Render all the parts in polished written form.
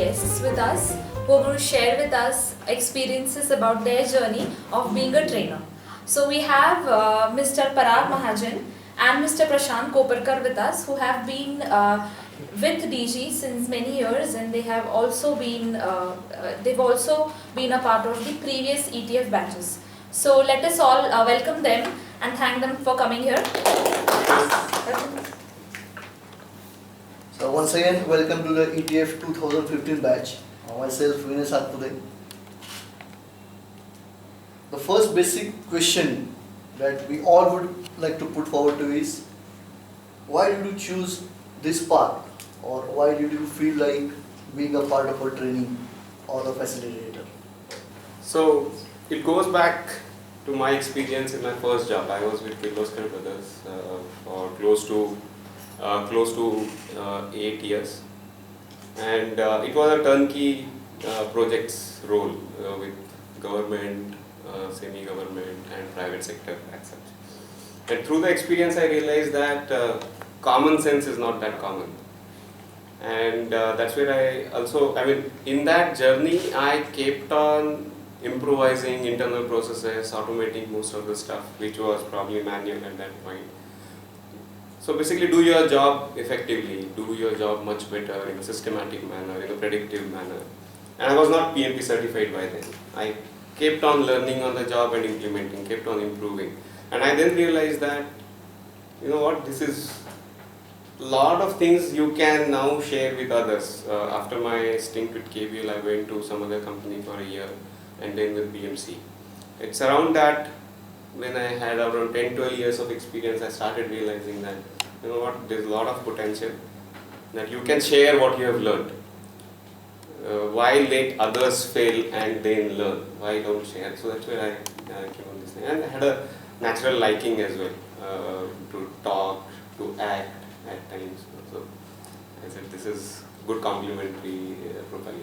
guests with us who are going to share with us experiences about their journey of being a trainer. So we have Mr. Parag Mahajan and Mr. Prashant Koparkar with us, who have been with DG since many years, and they've also been a part of the previous ETF batches. So let us all welcome them and thank them for coming here. So once again, welcome to the ETF 2015 batch. Myself, Vinay Satpure. The first basic question that we all would like to put forward to is, why did you choose this path, or why did you feel like being a part of a training or a facilitator? So it goes back to my experience in my first job. I was with Kirloskar Brothers for close to 8 years, and it was a turnkey projects role with government, semi-government and private sector as such. And through the experience I realized that common sense is not that common. And that's where in that journey I kept on improvising internal processes, automating most of the stuff which was probably manual at that point. So basically, do your job effectively, do your job much better in a systematic manner, in a predictive manner. And I was not PMP certified by then. I kept on learning on the job and implementing, kept on improving. And I then realized that, you know what, this is a lot of things you can now share with others. After my stint with KBL, I went to some other company for a year and then with BMC. It's around that, when I had around 10-12 years of experience, I started realizing that, you know what, there's a lot of potential, that you can share what you have learned. Why let others fail and then learn? Why don't share? So that's where I came on this thing. And I had a natural liking as well to talk, to act at times. So I said this is good complementary profile.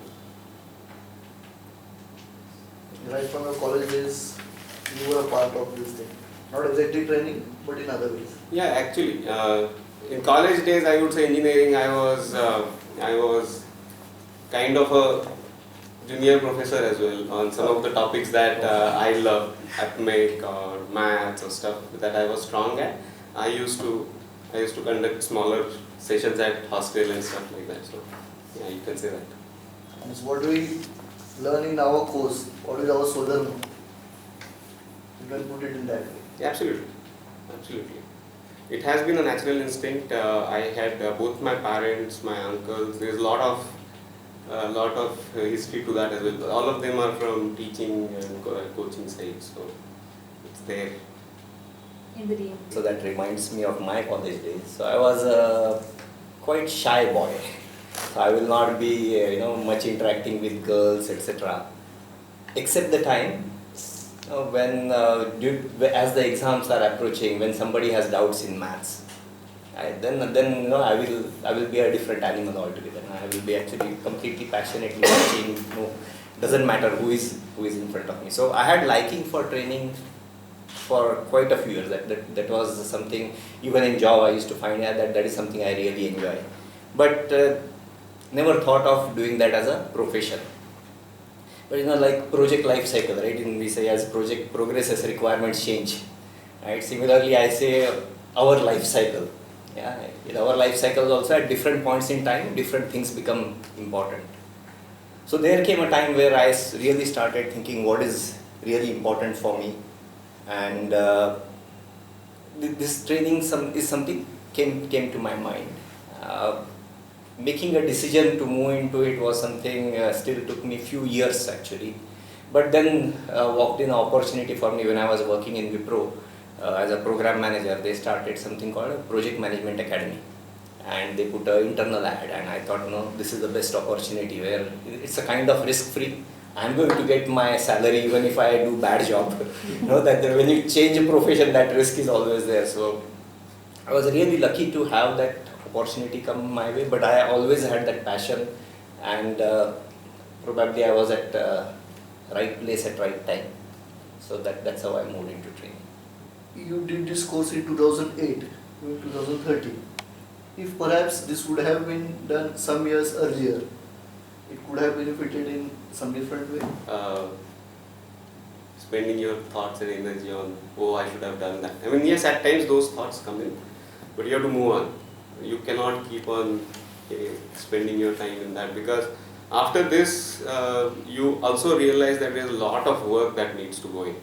Right from your college days, you were a part of this thing. Not exactly training, but in other ways. Yeah, actually, in college days, I would say engineering, I was kind of a junior professor as well on some of the topics that I love, academic or maths or stuff that I was strong at. I used to conduct smaller sessions at hostel and stuff like that. So yeah, you can say that. And so what do we learn in our course? What is our solar moon? You can put it in that way. Absolutely, absolutely. It has been a natural instinct. I had both my parents, my uncles. There's a lot of history to that as well. All of them are from teaching and coaching side, so it's there. In the DM. So that reminds me of my college days. So I was a quite shy boy. So I will not be much interacting with girls, etc. Except the time when as the exams are approaching, when somebody has doubts in maths, then I will be a different animal altogether. I will be actually completely passionately watching. Doesn't matter who is in front of me. So I had liking for training for quite a few years. That was something, even in job I used to find that is something I really enjoy. But never thought of doing that as a profession. But like project life cycle, right? We say as project progresses, requirements change. Right? Similarly, I say our life cycle. Yeah, in our life cycles also at different points in time, different things become important. So there came a time where I really started thinking what is really important for me, and this training is something came to my mind. Making a decision to move into it was something still took me few years actually, but then walked in an opportunity for me when I was working in Wipro. As a program manager, they started something called a Project Management Academy, and they put an internal ad, and I thought, no, this is the best opportunity where it's a kind of risk-free. I'm going to get my salary even if I do bad job. That when you change a profession, that risk is always there. So I was really lucky to have that opportunity come my way, but I always had that passion, and probably I was at right place at right time. So that's how I moved into training. You did this course in 2008, 2013. If perhaps this would have been done some years earlier, it could have benefited in some different way? Spending your thoughts and energy on, oh, I should have done that. I mean, yes, at times those thoughts come in, but you have to move on. You cannot keep on spending your time in that, because after this, you also realize that there is a lot of work that needs to go in.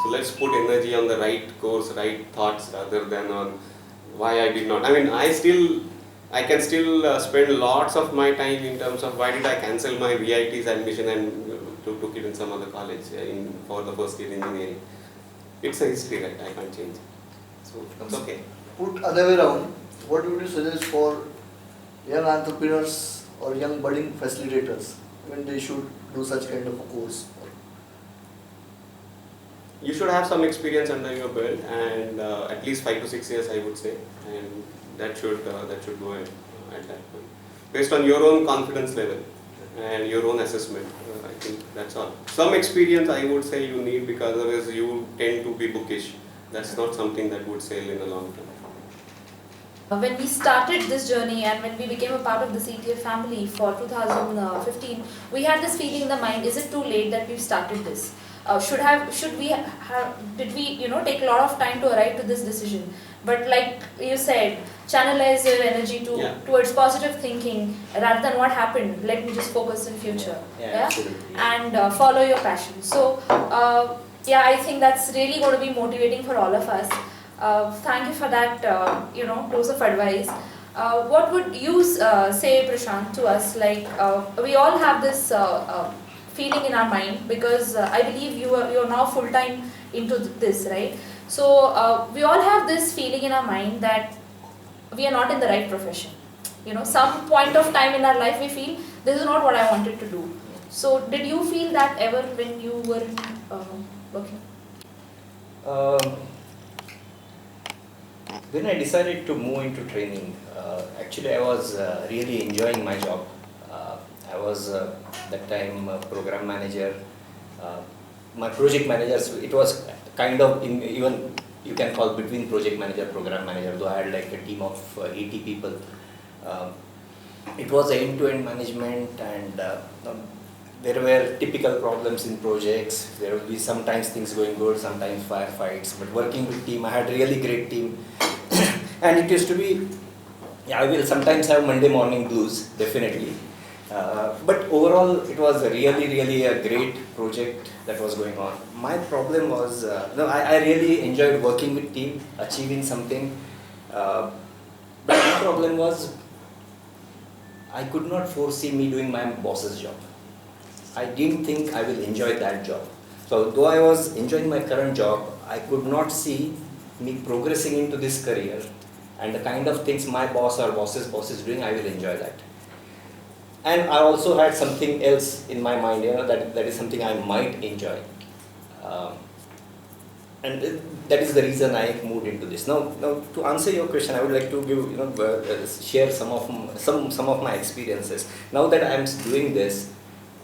So let's put energy on the right course, right thoughts, rather than on why I did not. I mean, I can still spend lots of my time in terms of why did I cancel my VIT's admission and took it in some other college for the first year engineering. It's a history, right? I can't change it. So it's okay. Put other way around, what would you suggest for young entrepreneurs or young budding facilitators when they should do such kind of a course? You should have some experience under your belt, and at least 5 to 6 years, I would say, and that should go at that point, based on your own confidence level and your own assessment. I think that's all. Some experience, I would say, you need, because otherwise you tend to be bookish. That's not something that would sail in the long term. When we started this journey and when we became a part of the CTF family for 2015, we had this feeling in the mind: is it too late that we've started this? Did we take a lot of time to arrive to this decision? But like you said, channelize your energy towards positive thinking rather than what happened. Let me just focus in future. Absolutely. And follow your passion. So I think that's really going to be motivating for all of us. Thank you for that dose of advice. What would you say, Prashant, to us? Like we all have this feeling in our mind, because I believe you are now full time into this, right? So we all have this feeling in our mind that we are not in the right profession. Some point of time in our life we feel this is not what I wanted to do. So did you feel that ever when you were working? When I decided to move into training, actually I was really enjoying my job. I was that time program manager. My project managers, it was kind of even you can call between project manager, program manager, though I had like a team of 80 people. It was end-to-end management, and there were typical problems in projects. There would be sometimes things going good, sometimes firefights, but working with team, I had really great team. And it used to be, I will sometimes have Monday morning blues, definitely. But overall, it was really a great project that was going on. My problem was, I really enjoyed working with team, achieving something. But my problem was, I could not foresee me doing my boss's job. I didn't think I will enjoy that job. So though I was enjoying my current job, I could not see me progressing into this career, and the kind of things my boss or boss's boss is doing, I will enjoy that. And I also had something else in my mind, that is something I might enjoy. And that is the reason I moved into this. Now to answer your question, I would like to give, share some of my experiences. Now that I am doing this,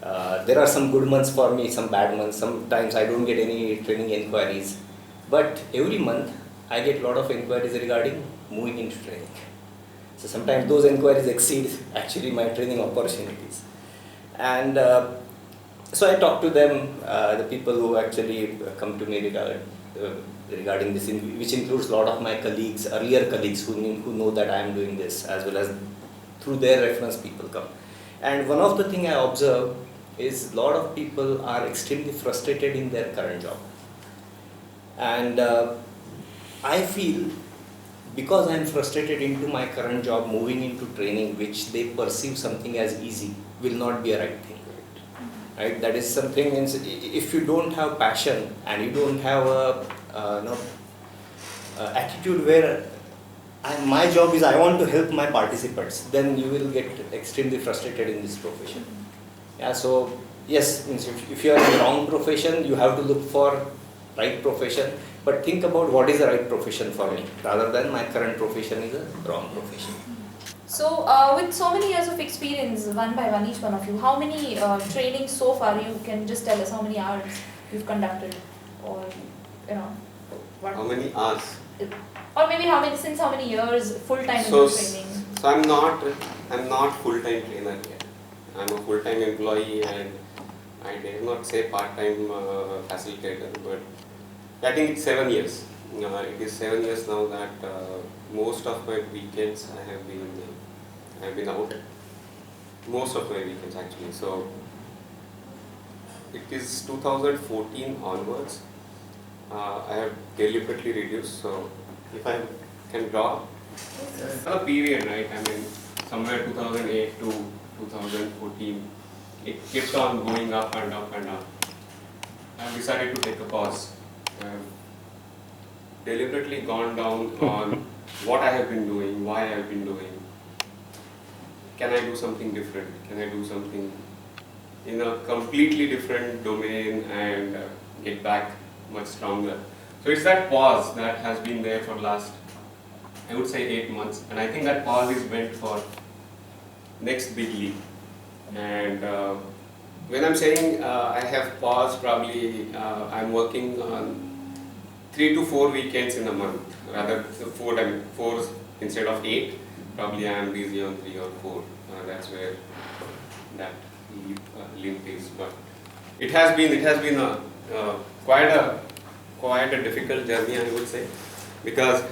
there are some good months for me, some bad months. Sometimes I don't get any training inquiries, but every month I get a lot of inquiries regarding moving into training. So sometimes those inquiries exceed actually my training opportunities. And so I talk to them, the people who actually come to me regarding this, which includes a lot of my colleagues, earlier colleagues who know that I am doing this, as well as through their reference people come. And one of the things I observe is a lot of people are extremely frustrated in their current job. And I feel, because I am frustrated into my current job, moving into training, which they perceive something as easy, will not be a right thing. Right? That is something, if you don't have passion and you don't have a attitude where my job is I want to help my participants, then you will get extremely frustrated in this profession. Yeah, so yes, if you are in the wrong profession, you have to look for right profession. But think about what is the right profession for me, rather than my current profession is a wrong profession. So, with so many years of experience, one by one, each one of you, how many trainings so far? You can just tell us how many hours you've conducted, or what? How many hours? Or maybe since how many years full time in So training? I'm not full time trainer yet. I'm a full-time employee and I dare not say part-time facilitator, but I think it's 7 years. It is 7 years now that most of my weekends I have been out. Most of my weekends actually. So it is 2014 onwards. I have deliberately reduced. So if I can draw a period, right? I mean, somewhere 2008 to 2014, it kept on going up and up and up. I have decided to take a pause. I have deliberately gone down on what I have been doing, why I have been doing. Can I do something different? Can I do something in a completely different domain and get back much stronger? So it's that pause that has been there for last, I would say 8 months, and I think that pause is meant for next big leap. And when I'm saying I have paused, probably I'm working on 3 to 4 weekends in a month, rather 4 instead of 8. Probably I am busy on 3 or 4. That's where that limp is. But it has been quite a difficult journey, I would say, because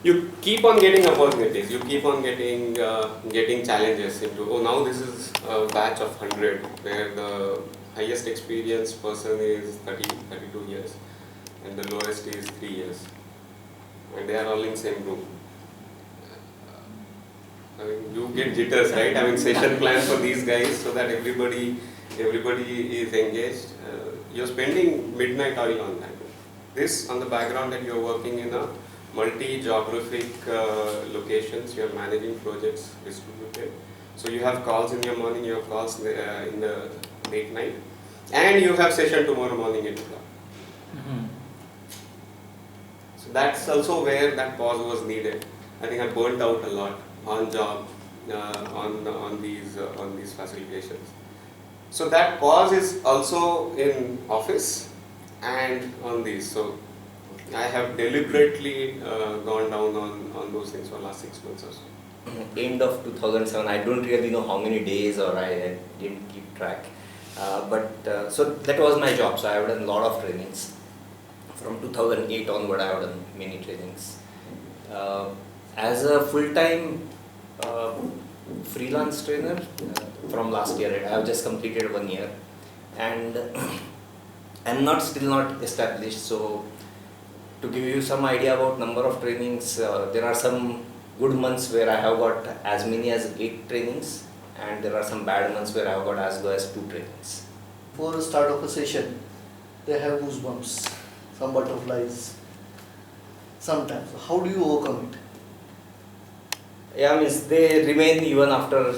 you keep on getting opportunities, you keep on getting challenges into, oh, now this is a batch of 100 where the highest experienced person is 32 years and the lowest is 3 years, and they are all in same room. I mean, you get jitters, right? I mean, session plan for these guys so that everybody is engaged. You're spending midnight oil on that. This on the background that you're working in a multi-geographic locations, you're managing projects distributed. So you have calls in your morning, you have calls in the late night, and you have session tomorrow morning at 2 o'clock. So that's also where that pause was needed. I think I burnt out a lot on job, on these facilitations. So that pause is also in office and on these. So I have deliberately gone down on those things for the last 6 months or so. End of 2007, I don't really know how many days, or I didn't keep track. So that was my job. So I have done a lot of trainings. From 2008 onward, I have done many trainings. As a full-time freelance trainer from last year, I have just completed 1 year, and I'm still not established. So to give you some idea about number of trainings, there are some good months where I have got as many as 8 trainings, and there are some bad months where I have got as low as 2 trainings. Before the start of a session, they have goosebumps, some butterflies, sometimes. How do you overcome it? Yeah, means they remain even after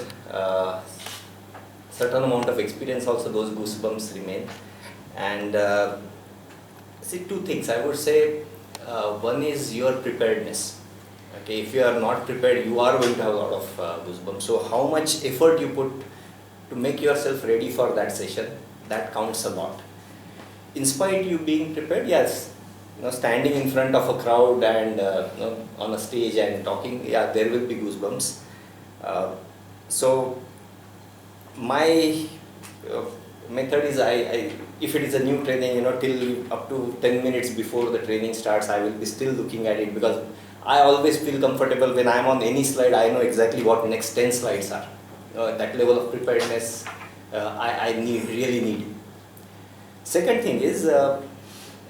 certain amount of experience. Also, those goosebumps remain. And see, 2 things I would say. One is your preparedness. Okay, if you are not prepared, you are going to have a lot of goosebumps. So, how much effort you put to make yourself ready for that session, that counts a lot. In spite you being prepared, yes. Standing in front of a crowd and on a stage and talking, yeah, there will be goosebumps. So my method is, if it is a new training, till up to 10 minutes before the training starts, I will be still looking at it, because I always feel comfortable when I am on any slide. I know exactly what next 10 slides are. That level of preparedness I really need. Second thing is,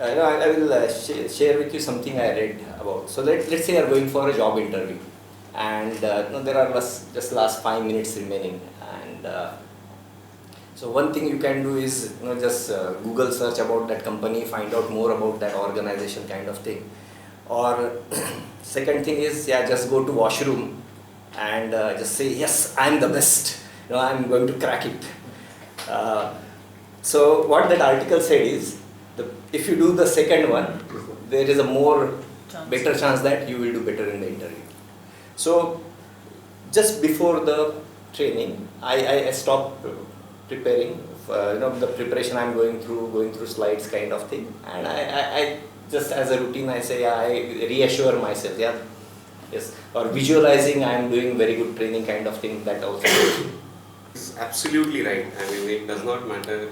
I will share with you something I read about. So let's say you are going for a job interview, and there are just last 5 minutes remaining, and so one thing you can do is just Google search about that company, find out more about that organization, kind of thing. Or second thing is, just go to washroom and just say, yes, I'm the best. I'm going to crack it. So what that article said is, if you do the second one, there is a better chance that you will do better in the interview. So just before the training, I stopped preparing. The preparation I'm going through slides, kind of thing, and I just as a routine, I say, I reassure myself, yes, or visualizing I'm doing very good training, kind of thing, that also. absolutely right. I mean, it does not matter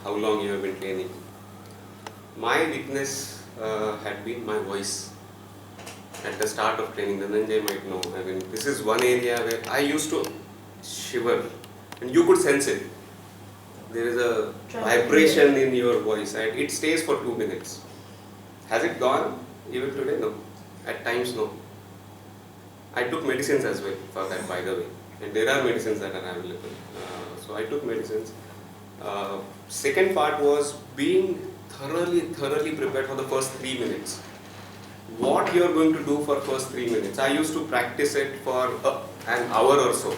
how long you have been training. My weakness had been my voice. At the start of training, Dhananjay might know. I mean, this is one area where I used to shiver, and you could sense it. There is a vibration in your voice, and it stays for 2 minutes. Has it gone even today? No. At times, no. I took medicines as well for that, by the way, and there are medicines that are available. So I took medicines. Second part was being thoroughly prepared for the first 3 minutes. What you are going to do for first 3 minutes. I used to practice it for an hour or so.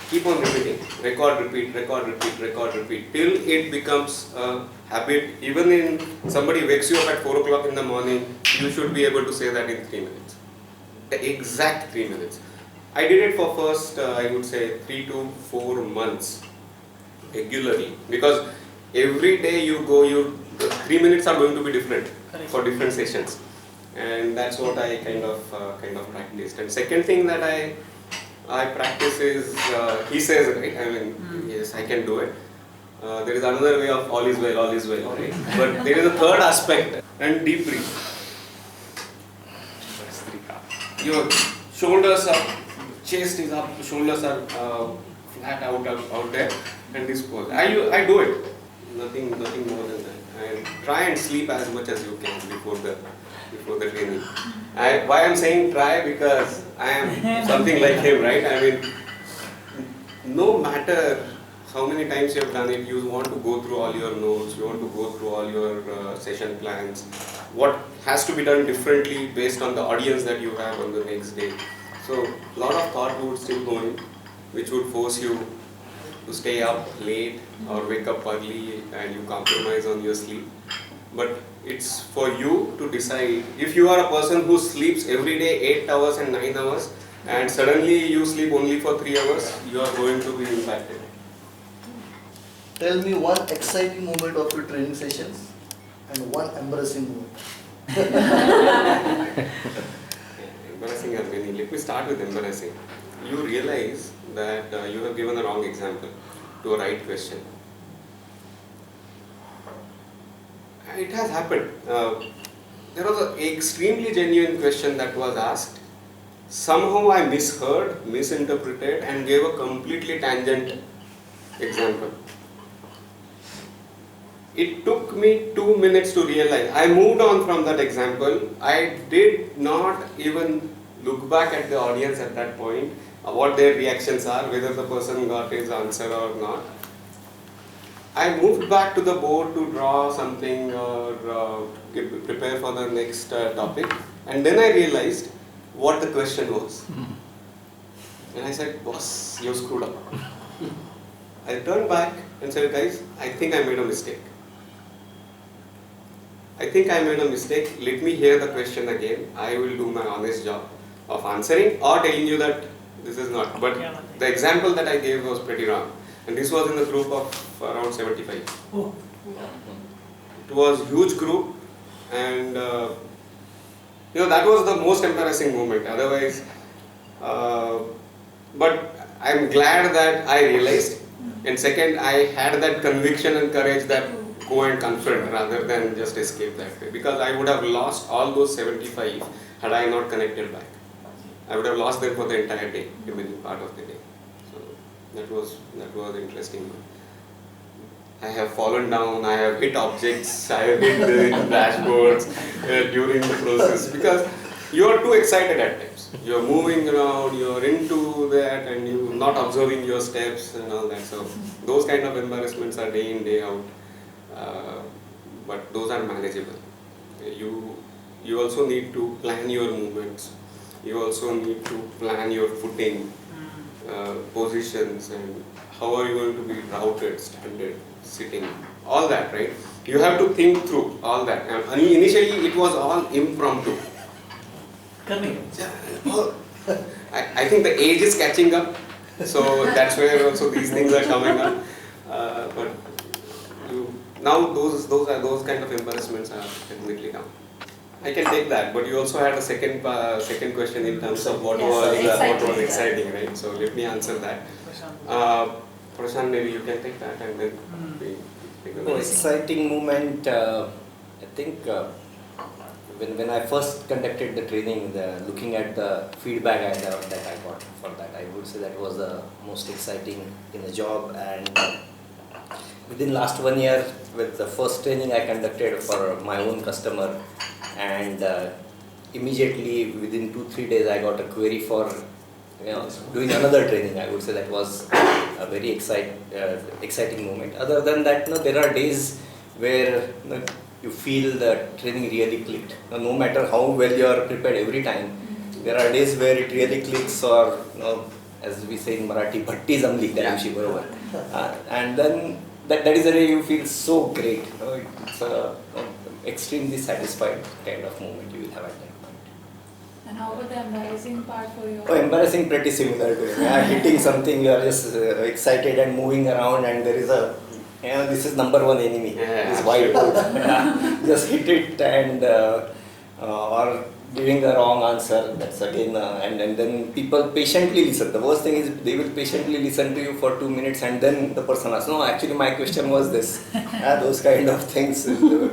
Keep on repeating, record, repeat, till it becomes a habit. Even in somebody wakes you up at 4 o'clock in the morning, you should be able to say that in 3 minutes. The exact 3 minutes. I did it for first, I would say 3 to 4 months regularly, because every day you go, the 3 minutes are going to be different for different sessions, and that's what I kind of practiced. And second thing that I practice is, he says, right, I mean, yes, I can do it. There is another way of all is well, right? But there is a third aspect, and deep breathe. Your shoulders up, chest is up, shoulders are flat out there, and this pose. I do it. Nothing more than that. And try and sleep as much as you can before the training. Why I'm saying try, because I am something like him, right? I mean, no matter how many times you have done it, you want to go through all your notes, you want to go through all your session plans, what has to be done differently based on the audience that you have on the next day. So a lot of thought would still go in, which would force you to stay up late or wake up early, and you compromise on your sleep. But it's for you to decide. If you are a person who sleeps every day 8 hours and 9 hours, and suddenly you sleep only for 3 hours, you are going to be impacted. Tell me one exciting moment of your training sessions and one embarrassing moment. Embarrassing are many. Let me start with embarrassing. You realize that you have given a wrong example to a right question. It has happened. There was an extremely genuine question that was asked. Somehow I misheard, misinterpreted, and gave a completely tangent example. It took me 2 minutes to realize. I moved on from that example. I did not even look back at the audience at that point, what their reactions are, whether the person got his answer or not. I moved back to the board to draw something or prepare for the next topic, and then I realized what the question was. And I said, boss, you screwed up. I turned back and said, guys, I think I made a mistake. Let me hear the question again. I will do my honest job of answering or telling you that this is not. But the example that I gave was pretty wrong. And this was in a group of around 75. Oh. It was a huge group, and that was the most embarrassing moment. Otherwise, but I'm glad that I realized. And second, I had that conviction and courage that go and confront rather than just escape that way. Because I would have lost all those 75 had I not connected back. I would have lost them for the entire day, remaining part of the day. So that was interesting. I have fallen down, I have hit objects, I have hit the dashboards during the process, because you are too excited at times. You are moving around, you are into that, and you are not observing your steps and all that. So those kind of embarrassments are day in, day out. But those are manageable. You also need to plan your movements. You also need to plan your footing, positions, and how are you going to be routed, standard, sitting, all that, right? You have to think through all that. And initially it was all impromptu. I think the age is catching up, so that's where also these things are coming up. But now those kind of embarrassments are definitely down. I can take that, but you also had a second question in terms of what was exciting, right? So let me answer that. Prashant, maybe you can take that and then we take the next. Exciting moment, I think when I first conducted the training, looking at the feedback that I got for that, I would say that was the most exciting in the job. And within last 1 year, with the first training I conducted for my own customer, and immediately within 2-3 days I got a query for doing another training. I would say that was a very exciting moment. Other than that, there are days where you feel the training really clicked. No matter how well you are prepared every time, there are days where it really clicks, or as we say in Marathi, bhatti zamli त्या दिवशी बरोबर. And then that is the day you feel so great. It's a extremely satisfied kind of moment you will have at that point. And how about the embarrassing part for you? Oh, embarrassing, pretty similar to it. Hitting something, you are just excited and moving around, and there is a, this is number one enemy, this whiteboard. Just hit it, and or giving the wrong answer, that's again, and then people patiently listen. The worst thing is they will patiently listen to you for 2 minutes, and then the person asks, no, actually my question was this. Those kind of things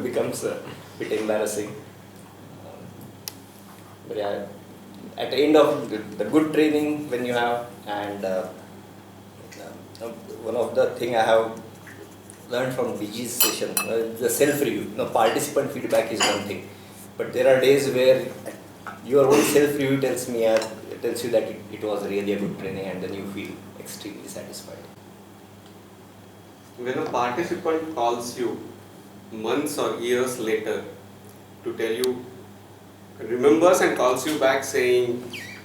becomes a bit embarrassing. But yeah, at the end of the good training when you have, and one of the thing I have learned from BG's session, the self-review. Participant feedback is one thing, but there are days where your own self-review tells you that it was really a good training, and then you feel extremely satisfied. When a participant calls you months or years later to tell you, remembers and calls you back saying,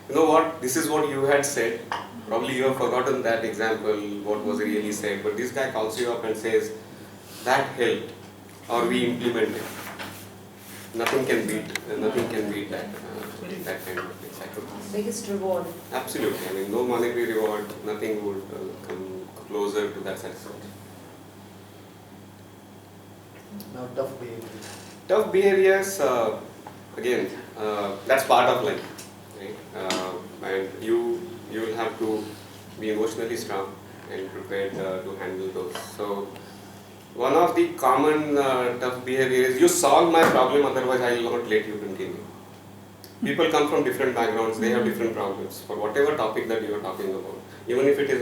you know what, this is what you had said, probably you have forgotten that example, what was really said, but this guy calls you up and says, that helped, or we implemented. Nothing can beat that kind of excitement. Biggest reward. Absolutely, I mean, no monetary reward, nothing would come closer to that satisfaction. Now tough behavior. Tough behaviors, again, that's part of life, right? And you will have to be emotionally strong and prepared to handle those. So one of the common tough behavior is, you solve my problem, otherwise I will not let you continue. People come from different backgrounds, they have different problems for whatever topic that you are talking about. Even if it is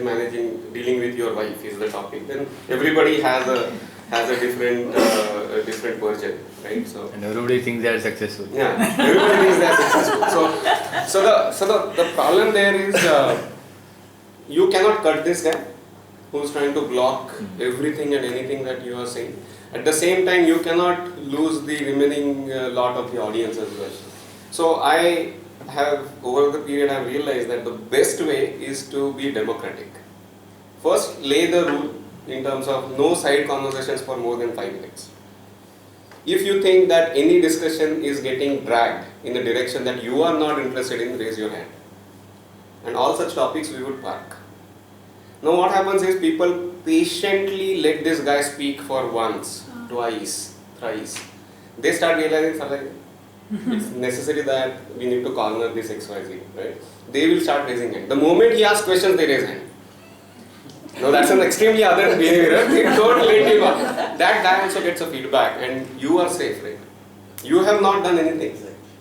dealing with your wife is the topic, then everybody has a different version, right? So and everybody thinks they are successful. yeah, everybody thinks they are successful. So the problem there is, you cannot cut this guy who's trying to block everything and anything that you are saying. At the same time, you cannot lose the remaining lot of the audience as well. So I have, over the period, I have realized that the best way is to be democratic. First, lay the rule in terms of no side conversations for more than 5 minutes. If you think that any discussion is getting dragged in a direction that you are not interested in, raise your hand. And all such topics we would park. Now what happens is, people patiently let this guy speak for once, twice, thrice. They start realizing something. It's necessary that we need to corner this XYZ, right? They will start raising hand. The moment he asks questions, they raise hand. Now that's an extremely other behavior. They don't let him up. That guy also gets a feedback, and you are safe, right? You have not done anything,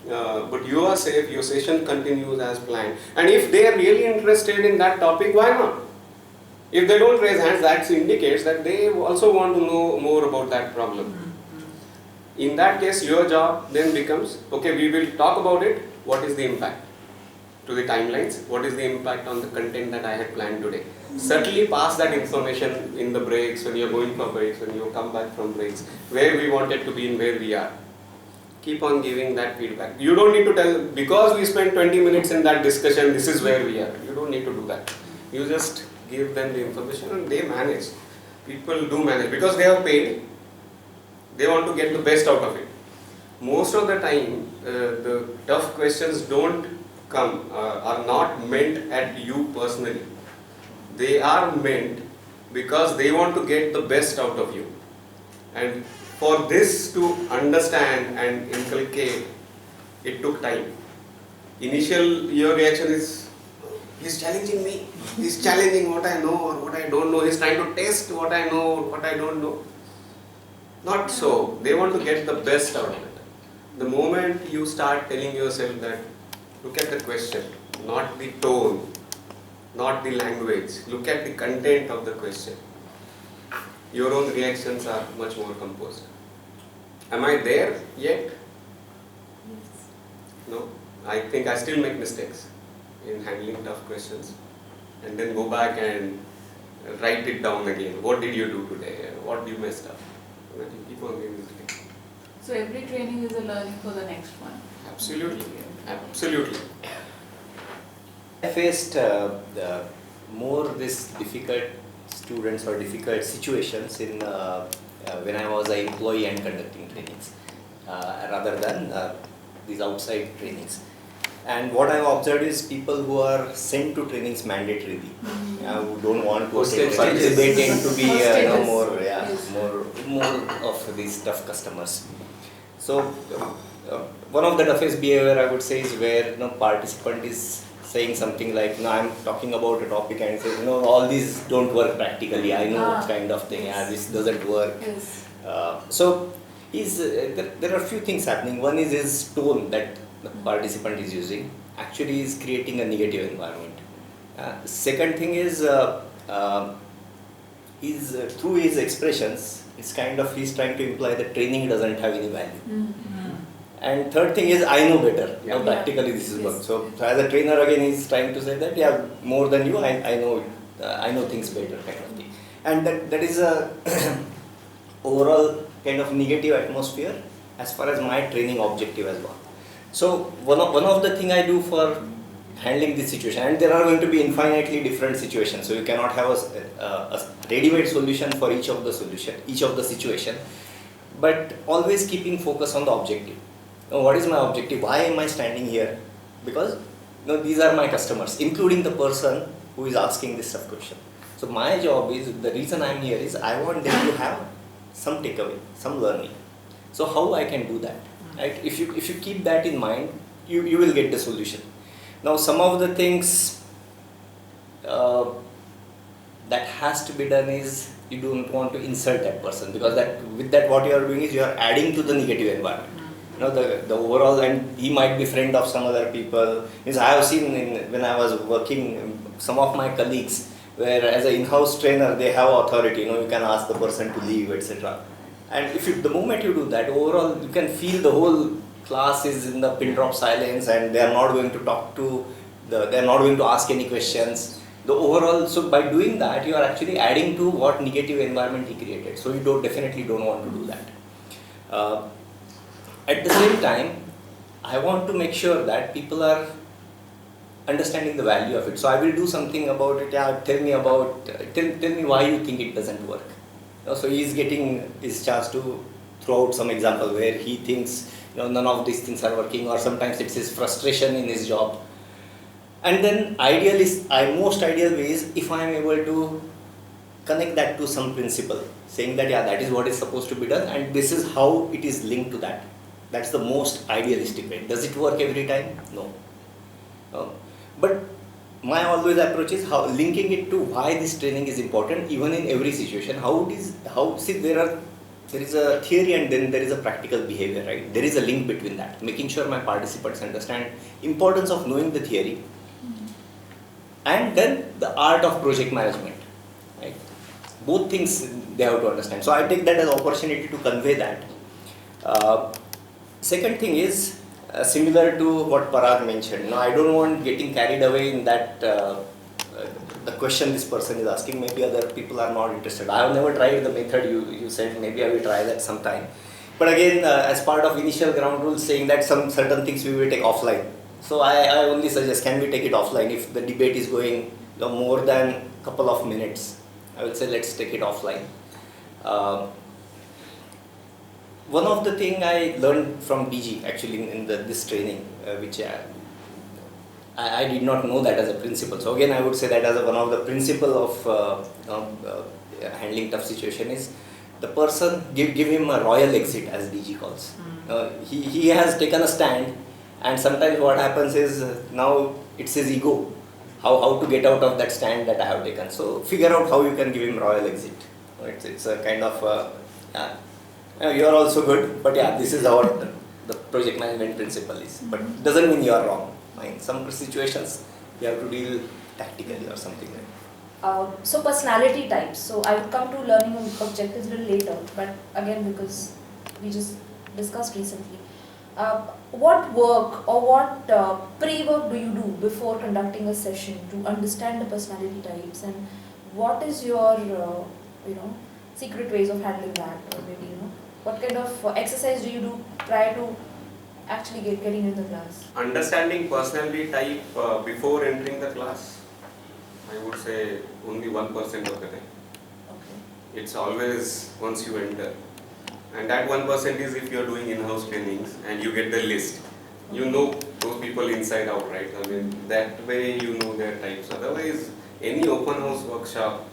but you are safe. Your session continues as planned. And if they are really interested in that topic, why not? If they don't raise hands, that indicates that they also want to know more about that problem. In that case, your job then becomes, okay, we will talk about it. What is the impact to the timelines? What is the impact on the content that I had planned today? Certainly pass that information in the breaks, when you are going for breaks, when you come back from breaks, where we wanted to be and where we are. Keep on giving that feedback. You don't need to tell, because we spent 20 minutes in that discussion, this is where we are. You don't need to do that. You just give them the information and they manage. People do manage because they are paid. They want to get the best out of it. Most of the time, the tough questions don't come, are not meant at you personally. They are meant because they want to get the best out of you. And for this to understand and inculcate, it took time. Initial, your reaction is, He's challenging me. He's challenging what I know or what I don't know. He's trying to test what I know or what I don't know. Not so. They want to get the best out of it. The moment you start telling yourself that, look at the question, not the tone, not the language, look at the content of the question. Your own reactions are much more composed. Am I there yet? No. I think I still make mistakes in handling tough questions and then go back and write it down again. What did you do today? What you messed up? And you keep on doing it. So every training is a learning for the next one. Absolutely. Absolutely. I faced more this difficult students or difficult situations in when I was an employee and conducting trainings rather than these outside trainings. And what I've observed is people who are sent to trainings mandatorily, who don't want to attend trainings, they tend to be more, more of these tough customers. So one of the toughest behavior I would say is where participant is saying something like, I'm talking about a topic and says, all these don't work practically. I know kind of thing. Yeah, this doesn't work. Yes. So there are a few things happening. One is his tone that the participant is using actually is creating a negative environment. Second thing is through his expressions, it's kind of he's trying to imply that training doesn't have any value. And third thing is, I know better. Practically this is work. So as a trainer again, he's trying to say that more than you, I know things better kind of thing. And that is a overall kind of negative atmosphere as far as my training objective as well. So one of the thing I do for handling this situation, and there are going to be infinitely different situations, so you cannot have a ready-made solution for each of the situation, but always keeping focus on the objective. What is my objective? Why am I standing here? Because these are my customers, including the person who is asking this tough question. So my job is, the reason I am here is I want them to have some takeaway, some learning. So how I can do that? Right? If you keep that in mind, you will get the solution. Now some of the things that has to be done is you don't want to insult that person, because with that what you are doing is you are adding to the negative environment. The overall, and he might be friend of some other people. I have seen when I was working, some of my colleagues where as an in-house trainer they have authority, you can ask the person to leave, etc. And the moment you do that, overall you can feel the whole class is in the pin drop silence and they are not going to they are not going to ask any questions. So by doing that, you are actually adding to what negative environment he created. So you definitely don't want to do that. At the same time, I want to make sure that people are understanding the value of it. So I will do something about it. Tell me why you think it doesn't work. So he is getting his chance to throw out some example where he thinks none of these things are working, or sometimes it's his frustration in his job. And then most ideal way is if I am able to connect that to some principle, saying that that is what is supposed to be done and this is how it is linked to that. That's the most idealistic way. Does it work every time? No. But my always approach is how linking it to why this training is important, even in every situation. There is a theory and then there is a practical behavior, right? There is a link between that. Making sure my participants understand importance of knowing the theory, and then the art of project management, right? Both things they have to understand. So I take that as an opportunity to convey that. Second thing is similar to what Parag mentioned. I don't want getting carried away in that the question this person is asking. Maybe other people are not interested. I have never tried the method you said. Maybe I will try that sometime. But again, as part of initial ground rules, saying that some certain things we will take offline. So I only suggest, can we take it offline if the debate is going more than a couple of minutes? I will say let's take it offline. One of the things I learned from DG actually in this training, which I did not know that as a principle. So again, I would say that as one of the principle of handling tough situation is the person give him a royal exit, as DG calls. He has taken a stand, and sometimes what happens is now it's his ego. how to get out of that stand that I have taken. So figure out how you can give him royal exit. It's a kind of yeah. You are also good, but yeah, this is how the project management principle is. But it doesn't mean you are wrong. In some situations, you have to deal tactically or something like that. So personality types. So I will come to learning objectives a little later, but again because we just discussed recently. What work or what pre-work do you do before conducting a session to understand the personality types, and what is your secret ways of handling that, or maybe what kind of exercise do you do prior to actually getting into the class? Understanding personality type before entering the class, I would say only 1% of the time. Okay. It's always once you enter. And that 1% is if you're doing in-house trainings and you get the list. You know those people inside out, right? I mean, that way you know their types. Otherwise, any open house workshop,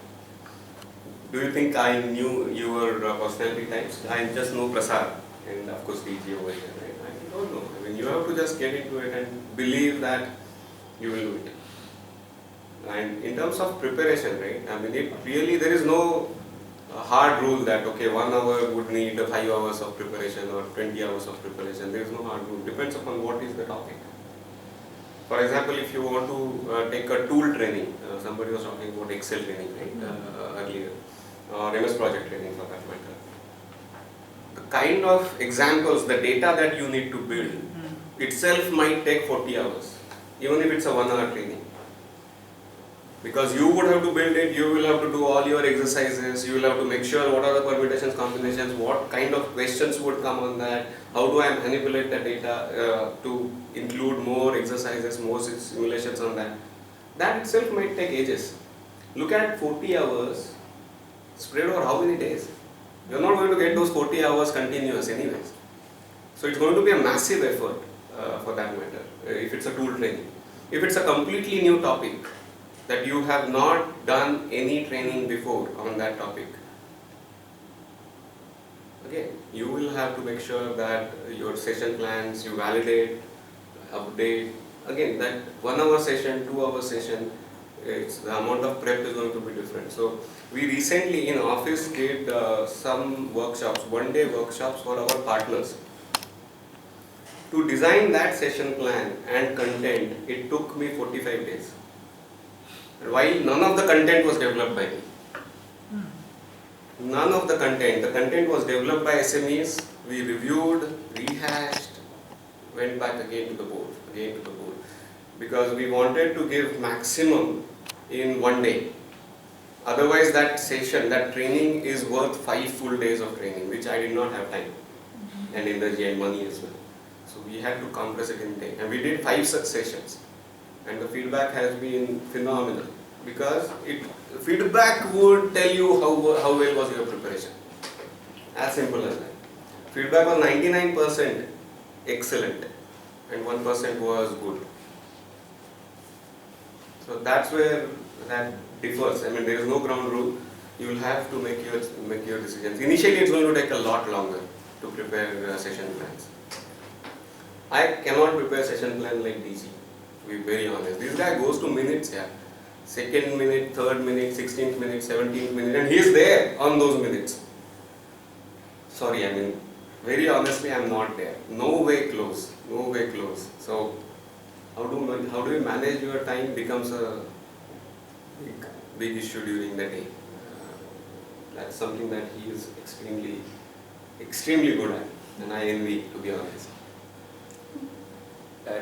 do you think I knew your personality types? I just know Prasad and of course DG over here, right? I don't know. I mean, you have to just get into it and believe that you will do it. And in terms of preparation, right? I mean, there is no hard rule that, okay, 1 hour would need 5 hours of preparation or 20 hours of preparation. There is no hard rule. Depends upon what is the topic. For example, if you want to take a tool training, somebody was talking about Excel training, right, earlier, or MS Project training for that matter. The kind of examples, the data that you need to build itself might take 40 hours, even if it's a 1 hour training. Because you would have to build it, you will have to do all your exercises, you will have to make sure what are the permutations, combinations, what kind of questions would come on that, how do I manipulate the data to include more exercises, more simulations on that. That itself might take ages. Look at 40 hours spread over how many days? You're not going to get those 40 hours continuous anyways. So it's going to be a massive effort for that matter, if it's a tool training. If it's a completely new topic, that you have not done any training before on that topic, again, you will have to make sure that your session plans, you validate, update. Again, that 1 hour session, 2 hour session, the amount of prep is going to be different. So we recently in office did some workshops, 1-day workshops for our partners. To design that session plan and content, it took me 45 days. While none of the content was developed by me. None of the content was developed by SMEs. We reviewed, rehashed, went back again to the board, because we wanted to give maximum in 1 day. Otherwise that session, that training is worth 5 full days of training, which I did not have time and energy and money as well. So we had to compress it in a day, and we did 5 such sessions. And the feedback has been phenomenal, because feedback would tell you how well was your preparation. As simple as that. Feedback was 99% excellent and 1% was good. So that's where that differs. I mean, there is no ground rule. You will have to make your decisions. Initially, it's going to take a lot longer to prepare session plans. I cannot prepare session plan like DG. To be very honest, this guy goes to minutes, yeah. 2nd minute, 3rd minute, 16th minute, 17th minute, and he is there on those minutes. Sorry, I mean, very honestly, I'm not there. No way close. So, how do you manage your time becomes a big issue during the day. That's something that he is extremely good at, and I envy, to be honest.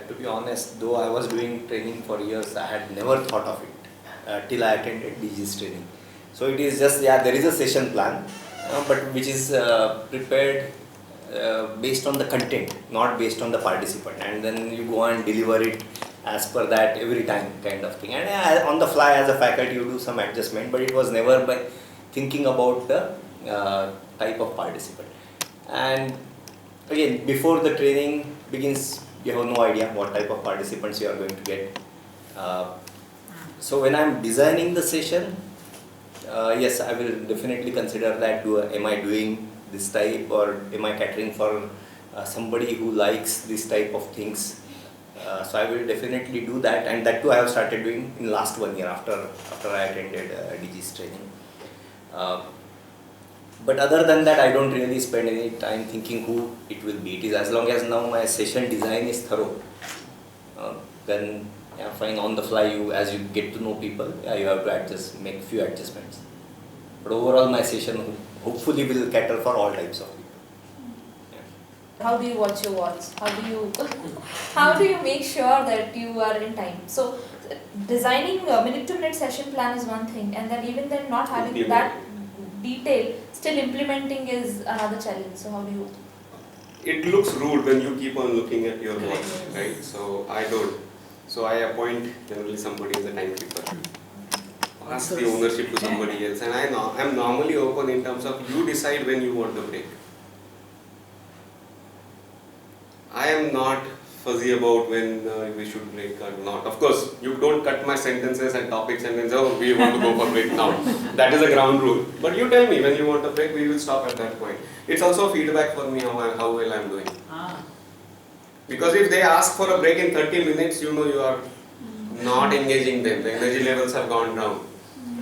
To be honest, though I was doing training for years, I had never thought of it till I attended DG's training. So it is just, there is a session plan, but which is prepared based on the content, not based on the participant, and then you go and deliver it as per that every time, kind of thing. And on the fly, as a faculty, you do some adjustment, but it was never by thinking about the type of participant. And again, before the training begins, you have no idea what type of participants you are going to get. So when I am designing the session, yes, I will definitely consider that, am I doing this type, or am I catering for somebody who likes this type of things, So I will definitely do that, and that too I have started doing in last 1 year after I attended DG's training. But other than that, I don't really spend any time thinking who it will be. It is as long as now my session design is thorough, then yeah, fine, on the fly, as you get to know people, yeah, you have to adjust, make few adjustments. But overall, my session hopefully will cater for all types of people. How do you watch your watch? How do you make sure that you are in time? So designing a minute to minute session plan is one thing, and then even then not having that detail, still implementing is another challenge. So how do you? It looks rude when you keep on looking at your watch, right? So I don't. So I appoint generally somebody as a timekeeper. Pass the ownership to somebody else, and I'm normally open in terms of you decide when you want to break. I am not fuzzy about when we should break or not. Of course, you don't cut my sentences and topics and then say, oh, we want to go for break now. That is a ground rule. But you tell me when you want to break, we will stop at that point. It's also feedback for me how well I'm doing. Because if they ask for a break in 30 minutes, you know you are not engaging them. The energy levels have gone down.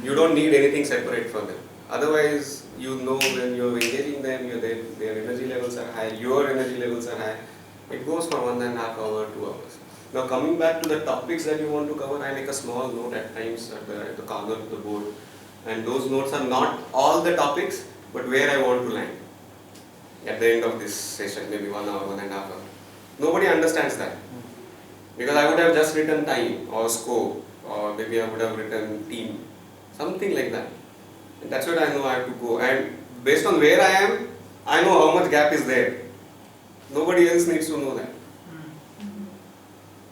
You don't need anything separate from them. Otherwise, you know when you're engaging them, their energy levels are high, your energy levels are high. It goes for 1.5 hours, 2 hours. Now coming back to the topics that you want to cover, I make a small note at times at the corner of the board. And those notes are not all the topics, but where I want to land. At the end of this session, maybe 1 hour, 1.5 hours. Nobody understands that. Because I would have just written time or scope, or maybe I would have written team. Something like that. And that's what I know I have to go. And based on where I am, I know how much gap is there. Nobody else needs to know that.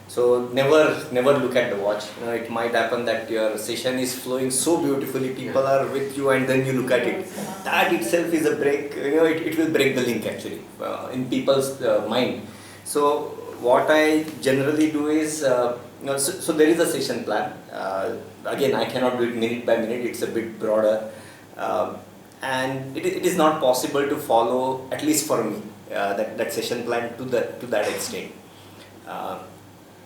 So never look at the watch. It might happen that your session is flowing so beautifully, people are with you, and then you look at it. That itself is a break. It will break the link actually in people's mind. So what I generally do is, so there is a session plan. Again, I cannot do it minute by minute. It's a bit broader, and it is not possible to follow, at least for me, that session plan to that extent.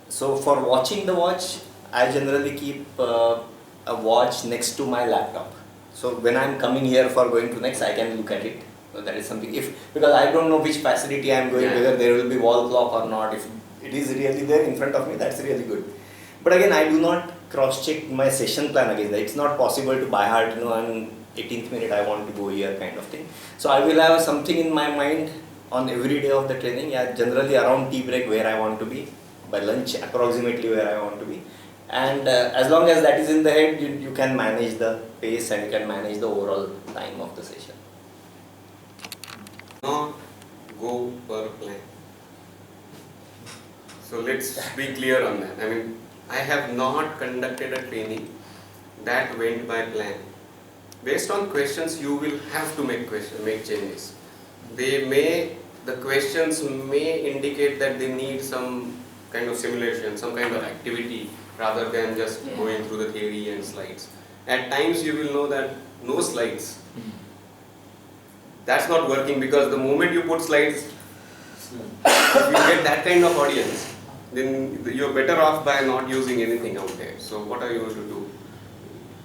So for watching the watch, I generally keep a watch next to my laptop. So when I'm coming here for going to next, I can look at it. So that is something, because I don't know which facility I am going, whether there will be wall clock or not. If it is really there in front of me, that's really good. But again, I do not cross-check my session plan against that. It's not possible to by heart, on 18th minute I want to go here kind of thing. So I will have something in my mind on every day of the training, generally around tea break where I want to be, by lunch approximately where I want to be. And as long as that is in the head, you can manage the pace and you can manage the overall time of the session. Not go per plan. So let's be clear on that. I mean, I have not conducted a training that went by plan. Based on questions, you will have to make changes. The questions may indicate that they need some kind of simulation, some kind of activity, rather than just going through the theory and slides. At times you will know that no slides. That's not working, because the moment you put slides, if you get that kind of audience, then you're better off by not using anything out there. So what are you going to do?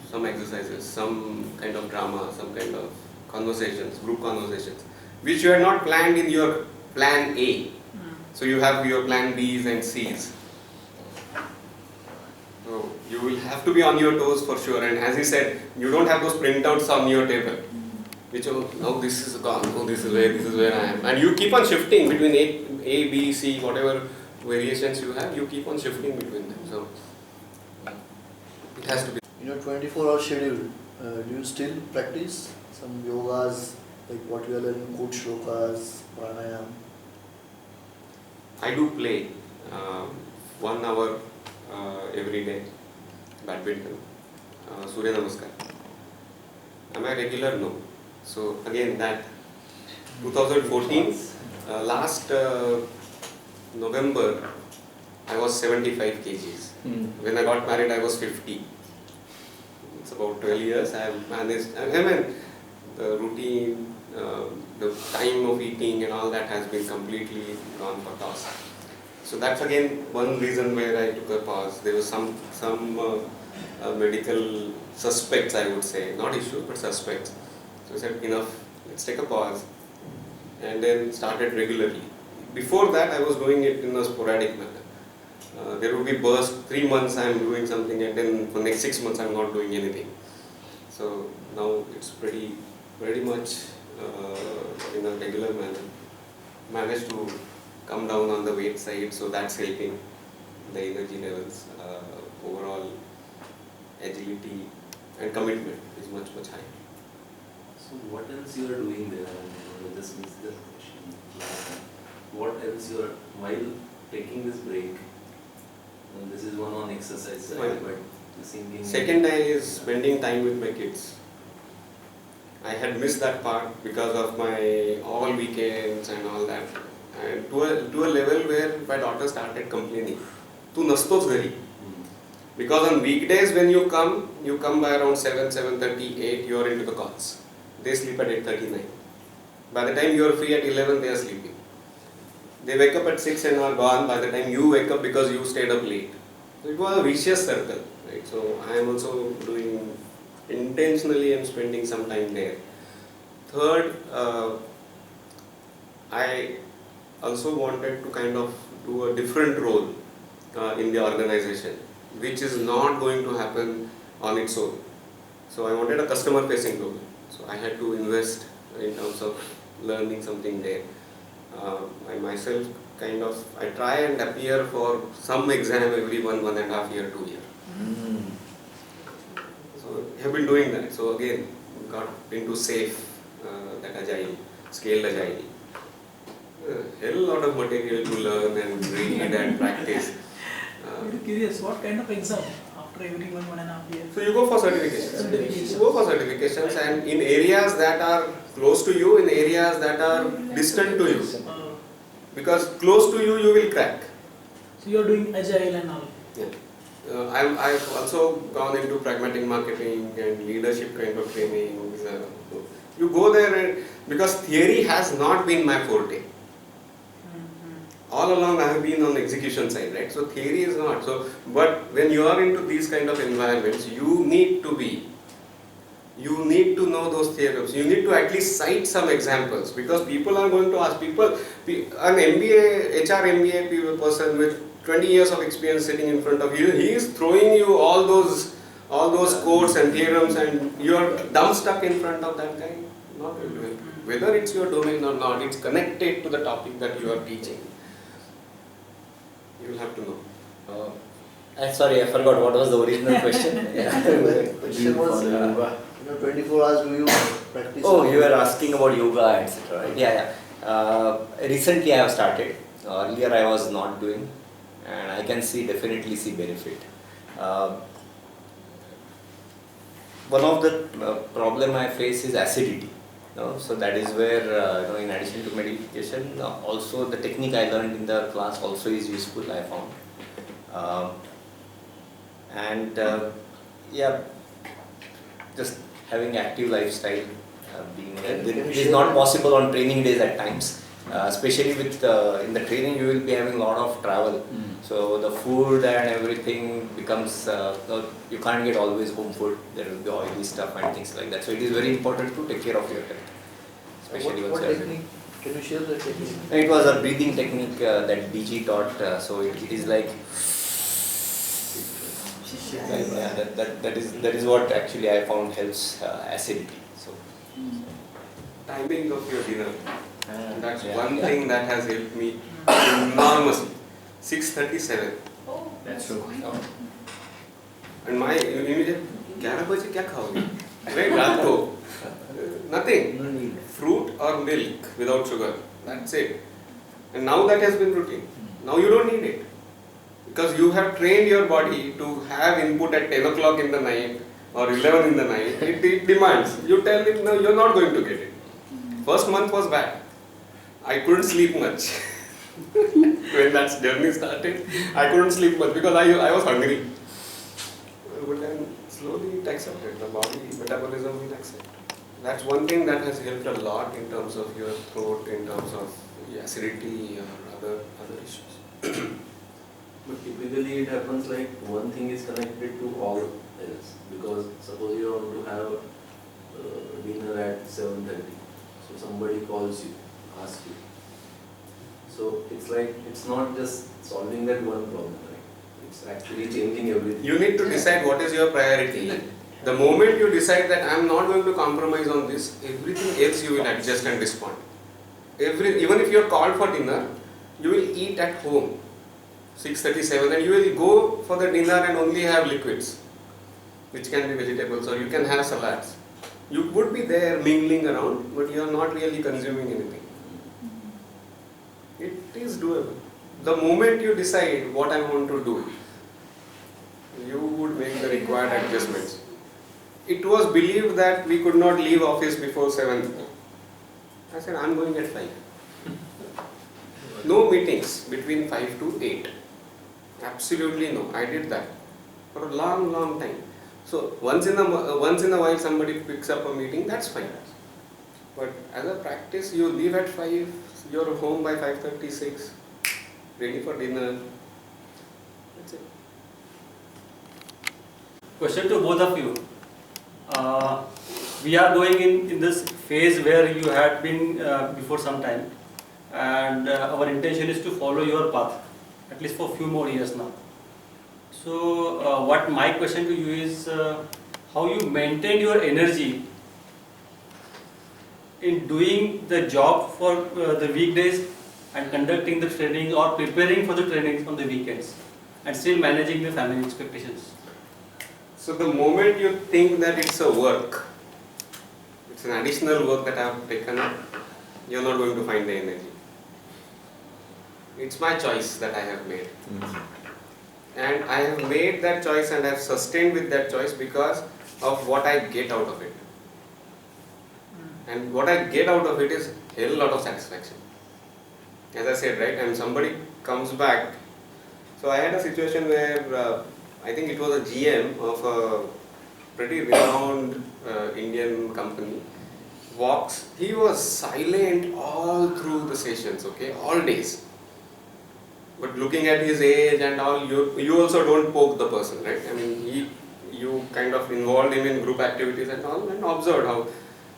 Some exercises, some kind of drama, some kind of conversations, group conversations, which you had not planned in your plan A. So you have your plan B's and C's. So you will have to be on your toes for sure. And as he said, you don't have those printouts on your table. Which, now this is gone, this is where I am. And you keep on shifting between A, B, C, whatever variations you have, you keep on shifting between them. So it has to be. In your 24-hour schedule, do you still practice some yogas, like what we are learning, Kut Shlokas, Pranayam? I do play 1 hour every day, badminton, Surya Namaskar. Am I regular? No. So again, that 2014, last November, I was 75 kgs. When I got married, I was 50. It's about 12 years. I have managed. I mean, the routine, the time of eating and all that has been completely gone for toss. So that's again one reason where I took a pause. There was some medical suspects, I would say, not issues but suspects. So I said enough, let's take a pause, and then started regularly. Before that, I was doing it in a sporadic manner. There would be bursts, 3 months I am doing something, and then for next 6 months I am not doing anything. So now it's very much in a regular manner. Managed to come down on the weight side, so that's helping the energy levels. Overall agility and commitment is much higher. So what else you are doing there? This is the question. What else you are, while taking this break, this is one on exercise side, Right. but the singing. Second is spending time with my kids. I had missed that part because of my all weekends and all that. And to a level where my daughter started complaining. Tu nastos gari. Hmm. Because on weekdays when you come by around 7, 7:30, 8, you are into the calls. They sleep at 8:39. By the time you are free at 11, they are sleeping. They wake up at 6 and are gone by the time you wake up because you stayed up late. So it was a vicious circle, right? So I am also doing intentionally and spending some time there. Third, I also wanted to kind of do a different role in the organization, which is not going to happen on its own. So I wanted a customer facing role. So I had to invest in terms of learning something there. I myself I try and appear for some exam every 1.5 year, 2 year. So I have been doing that. So again, got into SAFe, that agile, scaled agile. Hell lot of material to learn and read and practice. I'm curious, what kind of exam after every 1.5 years? So you go for certifications. Certifications. You go for certifications, and in areas that are close to you, in areas that are distant to you. Because close to you, you will crack. So you are doing agile and all. Yeah. I've also gone into pragmatic marketing and leadership kind of trainings. You go there and because theory has not been my forte. All along I have been on execution side, right? So theory is not. So, but when you are into these kind of environments, you need to know those theorems. You need to at least cite some examples because people are going to ask an MBA, HR MBA person with 20 years of experience sitting in front of you, he is throwing you all those quotes and theorems and you are dumb stuck in front of that guy. Not going to help. Whether it's your domain or not, it's connected to the topic that you are teaching. You will have to know. Sorry, I forgot what was the original question. The question was, 24 hours do you practice? Oh, you were asking about yoga, etc. Right? Yeah. Recently I have started. Earlier I was not doing, and I can definitely see benefit. One of the problem I face is acidity. So that is where in addition to medication, also the technique I learned in the class also is useful, I found. Just having active lifestyle, it is not possible on training days at times. Especially with in the training you will be having a lot of travel, so the food and everything becomes you can't get always home food. There will be oily stuff and things like that. So it is very important to take care of your health, especially What once you are technique? Can you share the technique? It was a breathing technique that BG taught. So it is like that is what actually I found helps acidity. So Timing of your dinner. That's one thing that has helped me enormously. 6:37. Oh, That's true. And my immediate, 11 बजे क्या खाओगे? Right, रात को. Nothing. Fruit or milk without sugar. That's it. And now that has been routine. Now you don't need it. Because you have trained your body to have input at 10 o'clock in the night or 11 in the night. It demands. You tell it, no, you're not going to get it. First month was bad. I couldn't sleep much. When that journey started, I couldn't sleep much because I was hungry. But then slowly it accepted. The body metabolism will accept. That's one thing that has helped a lot in terms of your throat, in terms of acidity or other issues. But typically it happens like one thing is connected to all else. Because suppose you want to have dinner at 7:30, so somebody calls you, asks you. So it's like, it's not just solving that one problem, right? It's actually changing everything. You need to decide what is your priority. The moment you decide that I am not going to compromise on this, everything else you will adjust and respond. Even if you are called for dinner, you will eat at home, 6:37, and you will go for the dinner and only have liquids, which can be vegetables, or you can have salads. You would be there mingling around, but you are not really consuming anything. It is doable. The moment you decide what I want to do, you would make the required adjustments. It was believed that we could not leave office before 7. I said, I'm going at 5. No meetings between 5 to 8. Absolutely no. I did that for a long, long time. So once in a while somebody picks up a meeting, that's fine. But as a practice, you leave at 5, you're home by 5:36, ready for dinner. That's it. Question to both of you. We are going in this phase where you had been before some time, and our intention is to follow your path, at least for a few more years now. So what my question to you is, how you maintain your energy in doing the job for the weekdays and conducting the training or preparing for the trainings on the weekends, and still managing the family expectations. So the moment you think that it's a work, it's an additional work that I have taken up, you're not going to find the energy. It's my choice that I have made. And I have made that choice and I have sustained with that choice because of what I get out of it. And what I get out of it is a hell lot of satisfaction. As I said, right, and somebody comes back. So I had a situation where I think it was a GM of a pretty renowned Indian company walks. He was silent all through the sessions, okay, all days. But looking at his age and all, you also don't poke the person, right? I mean, you kind of involved him in group activities and all, and observed how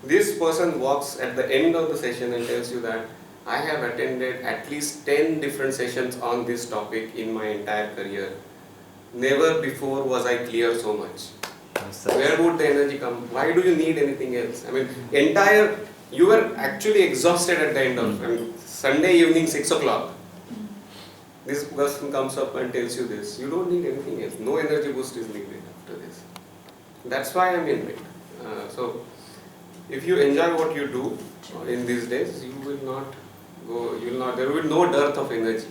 this person walks at the end of the session and tells you that I have attended at least 10 different sessions on this topic in my entire career. Never before was I clear so much. Where would the energy come? Why do you need anything else? I mean, you were actually exhausted at the end of, I mean, Sunday evening 6 o'clock. This person comes up and tells you this. You don't need anything else. No energy boost is needed after this. That's why I'm in it. So, if you enjoy what you do in these days, there will be no dearth of energy.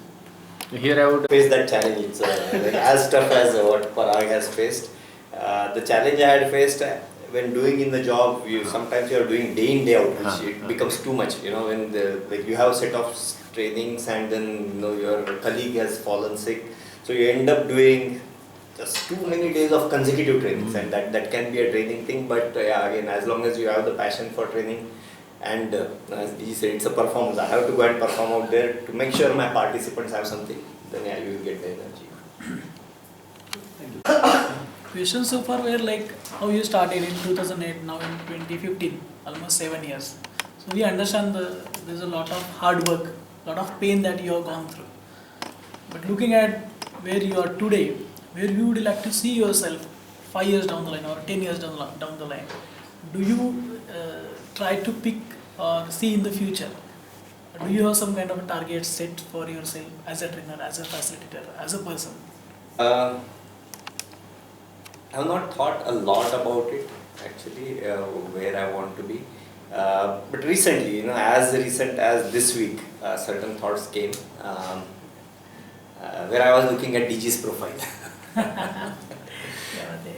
Here I would face that challenge. It's like as tough as what Parag has faced. The challenge I had faced when doing in the job, sometimes you are doing day in day out, which it becomes too much. You know, when you have a set of trainings and then your colleague has fallen sick, so you end up doing just too many days of consecutive trainings, and that can be a training thing. But yeah, again, as long as you have the passion for training, and as he said, it's a performance. I have to go and perform out there to make sure my participants have something. Then yeah, you will get the energy. Questions so far were like how you started in 2008, now in 2015, almost 7 years. So we understand there's a lot of hard work, lot of pain that you have gone through. But looking at where you are today, where you would like to see yourself 5 years down the line or 10 years down the line, do you try to pick or see in the future? Do you have some kind of a target set for yourself as a trainer, as a facilitator, as a person? I have not thought a lot about it actually, where I want to be. But recently, as recent as this week, certain thoughts came where I was looking at DG's profile.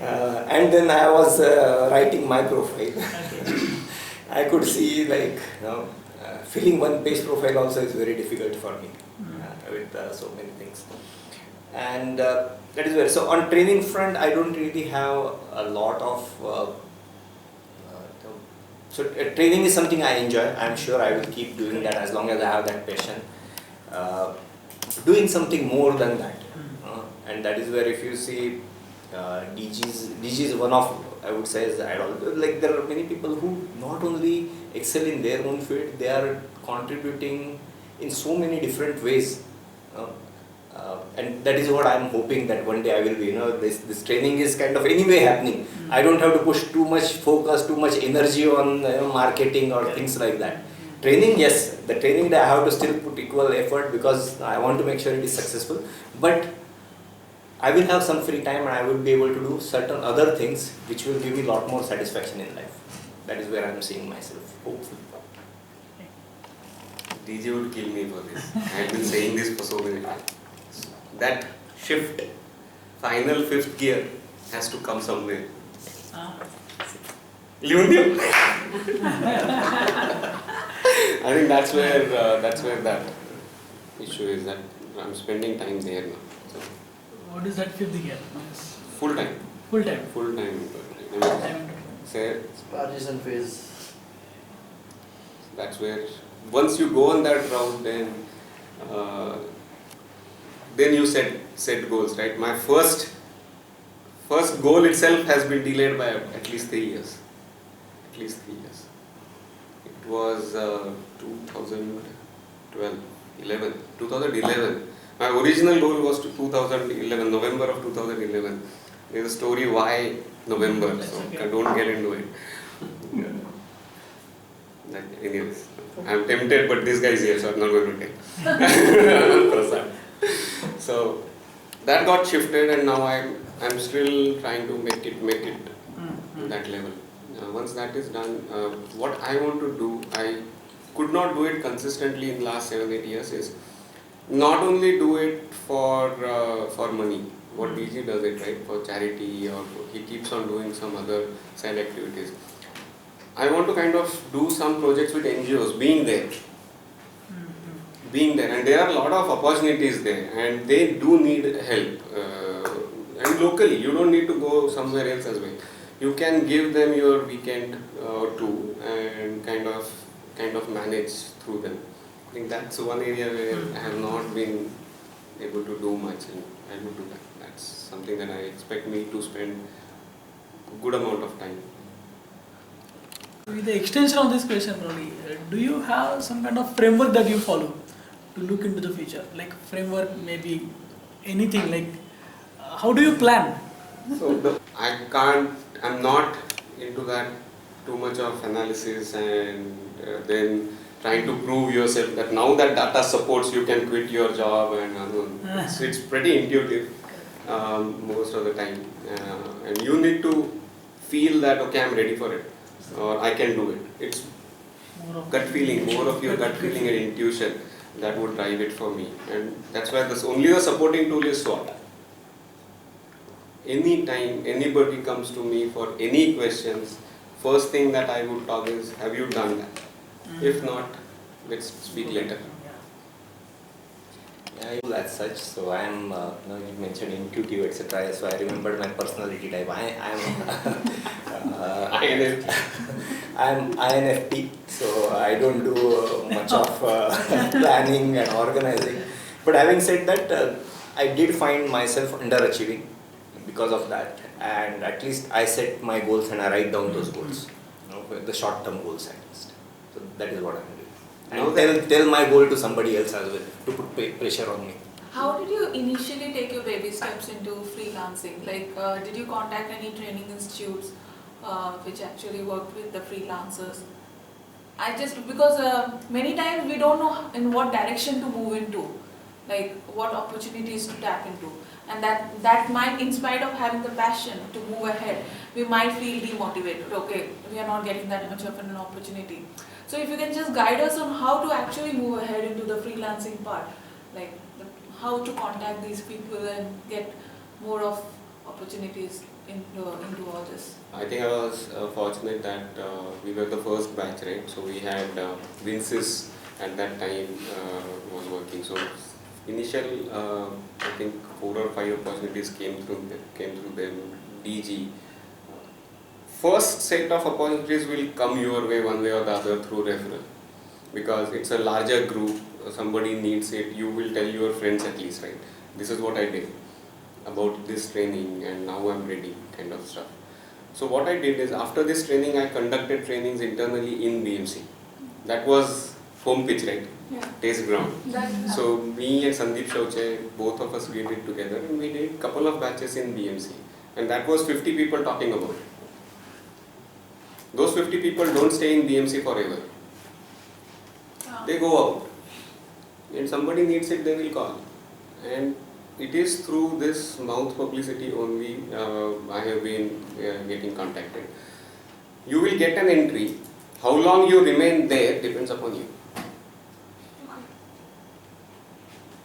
And then I was writing my profile. I could see filling one page profile also is very difficult for me with so many things. And that is where, so on training front, I don't really have a lot of, training is something I enjoy. I'm sure I will keep doing that as long as I have that passion. doing something more than that. And that is where if you see DG is one of, I would say, is the idol. Like there are many people who not only excel in their own field, they are contributing in so many different ways. And that is what I am hoping that one day I will be, this training is kind of anyway happening. I don't have to push too much focus, too much energy on marketing or things like that. Training, yes, the training that I have to still put equal effort because I want to make sure it is successful. But I will have some free time and I will be able to do certain other things which will give me a lot more satisfaction in life. That is where I am seeing myself, hopefully. DJ would kill me for this. I have been saying this for so many times. That shift, final fifth gear, has to come somewhere. Lunia. I think that's where that issue is, that I'm spending time there now. So, What is that fifth gear? full time. Full time. Full time. Say, Transition phase. that's where once you go on that route, then you set goals, right? My first goal itself has been delayed by at least 3 years. At least 3 years. It was 2011. My original goal was to 2011, November of 2011. There's a story why November, so I don't get into it. Anyways, I'm tempted, but this guy is here, so I'm not going to tell. So that got shifted, and now I'm still trying to make it that level. Once that is done, what I want to do, I could not do it consistently in the last 7-8 years, is not only do it for money. What DG does it, right, for charity, or he keeps on doing some other side activities. I want to kind of do some projects with NGOs, being there, and there are a lot of opportunities there, and they do need help. And locally, you don't need to go somewhere else as well. You can give them your weekend or two and kind of manage through them. I think that's one area where I have not been able to do much, and I will do that. That's something that I expect me to spend a good amount of time. With the extension of this question, probably, do you have some kind of framework that you follow to look into the future? Like framework, maybe anything. Like how do you plan? So I'm not into that too much of analysis and then trying to prove yourself that now that data supports you can quit your job, and it's pretty intuitive most of the time, and you need to feel that okay, I'm ready for it, or I can do it. It's gut feeling, more of your gut feeling and intuition that would drive it for me, and that's why only the supporting tool is SWOT. Anytime anybody comes to me for any questions, first thing that I would talk is, have you done that? If not, let's speak later. Yeah, as such, so I am, you mentioned intuitive, etc. So I remembered my personality type. I'm INFP, so I don't do much of planning and organizing. But having said that, I did find myself underachieving because of that, and at least I set my goals and I write down those goals, the short-term goals at least. So that is what I'm doing. And tell my goal to somebody else as well, to put pressure on me. How did you initially take your baby steps into freelancing? Like, did you contact any training institutes which actually worked with the freelancers? Because many times we don't know in what direction to move into, like what opportunities to tap into. And that might, in spite of having the passion to move ahead, we might feel demotivated. Okay, we are not getting that much of an opportunity. So if you can just guide us on how to actually move ahead into the freelancing part, like how to contact these people and get more of opportunities into all this. I think I was fortunate that we were the first batch, right? So we had Vinces at that time was working. So initial, I think 4 or 5 opportunities came through them. DG. First set of opportunities will come your way one way or the other through referral, because it's a larger group. somebody needs it, you will tell your friends at least, right? This is what I did about this training and now I'm ready, kind of stuff. So what I did is after this training, I conducted trainings internally in BMC. That was home pitch, right? Yeah. Test ground. That, So me and Sandeep Shauche, both of us did it together and we did couple of batches in BMC. And that was 50 people talking about it. Those 50 people don't stay in BMC forever. They go out. And somebody needs it, they will call. And it is through this mouth publicity only I have been getting contacted. You will get an entry. How long you remain there depends upon you.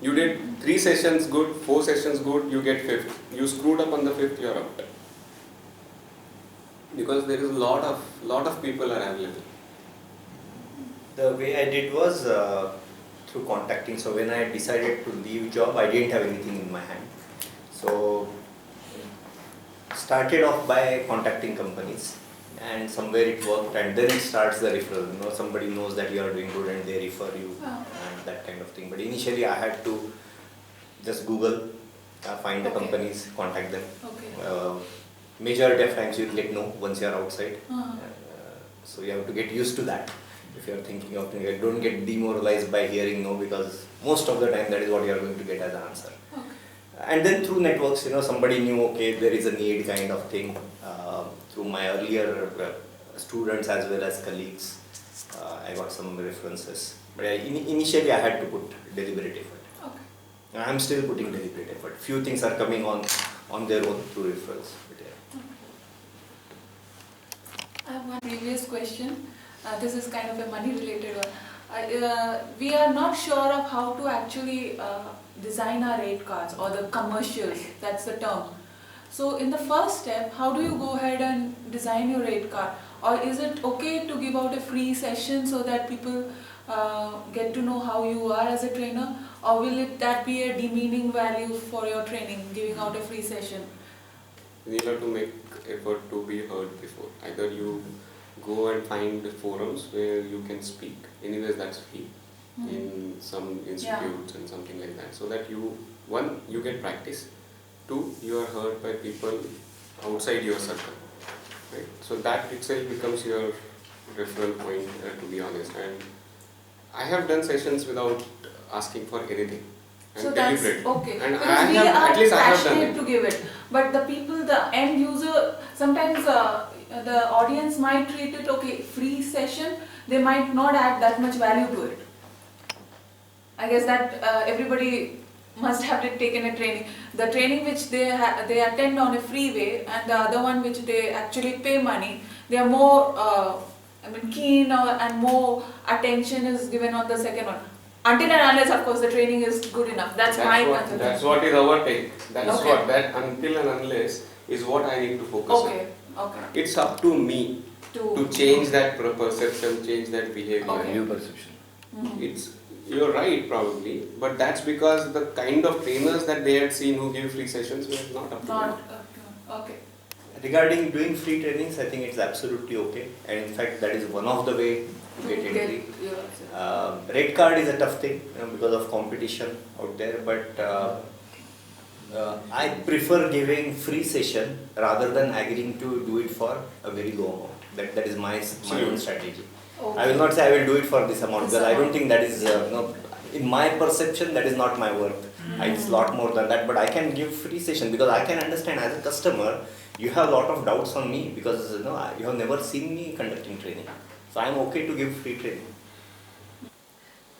You did 3 sessions good, 4 sessions good, you get 5th. You screwed up on the 5th, you are out. Because there is a lot of people are available. The way I did was through contacting. So when I decided to leave job, I didn't have anything in my hand. So started off by contacting companies, and somewhere it worked, and then it starts the referral. You know, somebody knows that you are doing good and they refer you and that kind of thing. But initially I had to just Google, find the Okay. companies, contact them. Okay. Majority of times you will get no once you are outside. Uh-huh. So you have to get used to that. If you are thinking of doing it, don't get demoralized by hearing no, because most of the time that is what you are going to get as an answer. Okay. And then through networks, you know, somebody knew, okay, there is a need kind of thing. Through my earlier students as well as colleagues, I got some references. But initially I had to put deliberate effort. Okay. And I'm still putting deliberate effort. Few things are coming on their own through referrals. But yeah. I have one previous question. This is kind of a money related one. We are not sure of how to actually design our rate cards or the commercials, that's the term. So in the first step, how do you go ahead and design your rate card? Or is it okay to give out a free session so that people get to know how you are as a trainer? Or will that be a demeaning value for your training, giving out a free session? You need to make effort to be heard before. Either you go and find forums where you can speak. Anyways, that's free in some institutes and something like that. So that you, one, you get practice. 2, you are heard by people outside your circle. Right? So that itself becomes your referral point, to be honest. And I have done sessions without asking for anything. And So that's deliberate. okay. And Because I we have, are at least I have done passionate it. to give it. But the people, the end user, sometimes the audience might treat it, okay, free session, they might not add that much value to it. I guess that everybody must have taken a training. The training which they attend on a free way, and the other one which they actually pay money, they are more keen and more attention is given on the second one. Until and unless, of course, the training is good enough. That's my concept. That's what is our take. That's Okay. what that until and unless is what I need to focus on. Okay, okay. It's up to me to change that perception, change that behavior. Okay. New perception. Mhm. You're right probably, but that's because the kind of trainers that they had seen who give free sessions were not up to Not, them. okay. Regarding doing free trainings, I think it's absolutely okay. And in fact, that is one of the way to get entry. Rate card is a tough thing, because of competition out there, but I prefer giving free session rather than agreeing to do it for a very low amount. That is my own strategy. I will not say I will do it for this amount, because I don't think that is, in my perception, that is not my worth. It's a lot more than that, but I can give free session because I can understand as a customer, you have a lot of doubts on me because you have never seen me conducting training. So I am okay to give free training.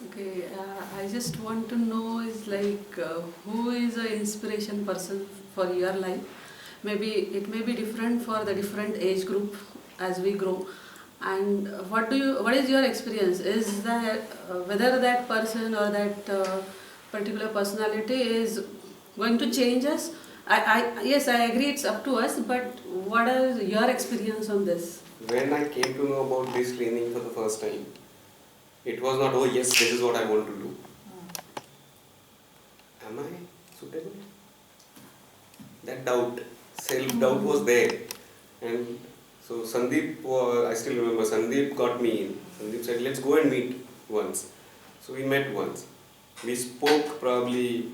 Okay, I just want to know is like who is an inspiration person for your life? Maybe it may be different for the different age group as we grow. And what is your experience? Is that whether that person or that particular personality is going to change us? Yes, I agree it's up to us, but what is your experience on this? When I came to know about this training for the first time, it was not, oh yes, this is what I want to do. Am I suitable? That doubt, self-doubt was there. And so Sandeep, I still remember, Sandeep got me in. Sandeep said, let's go and meet once. So we met once. We spoke probably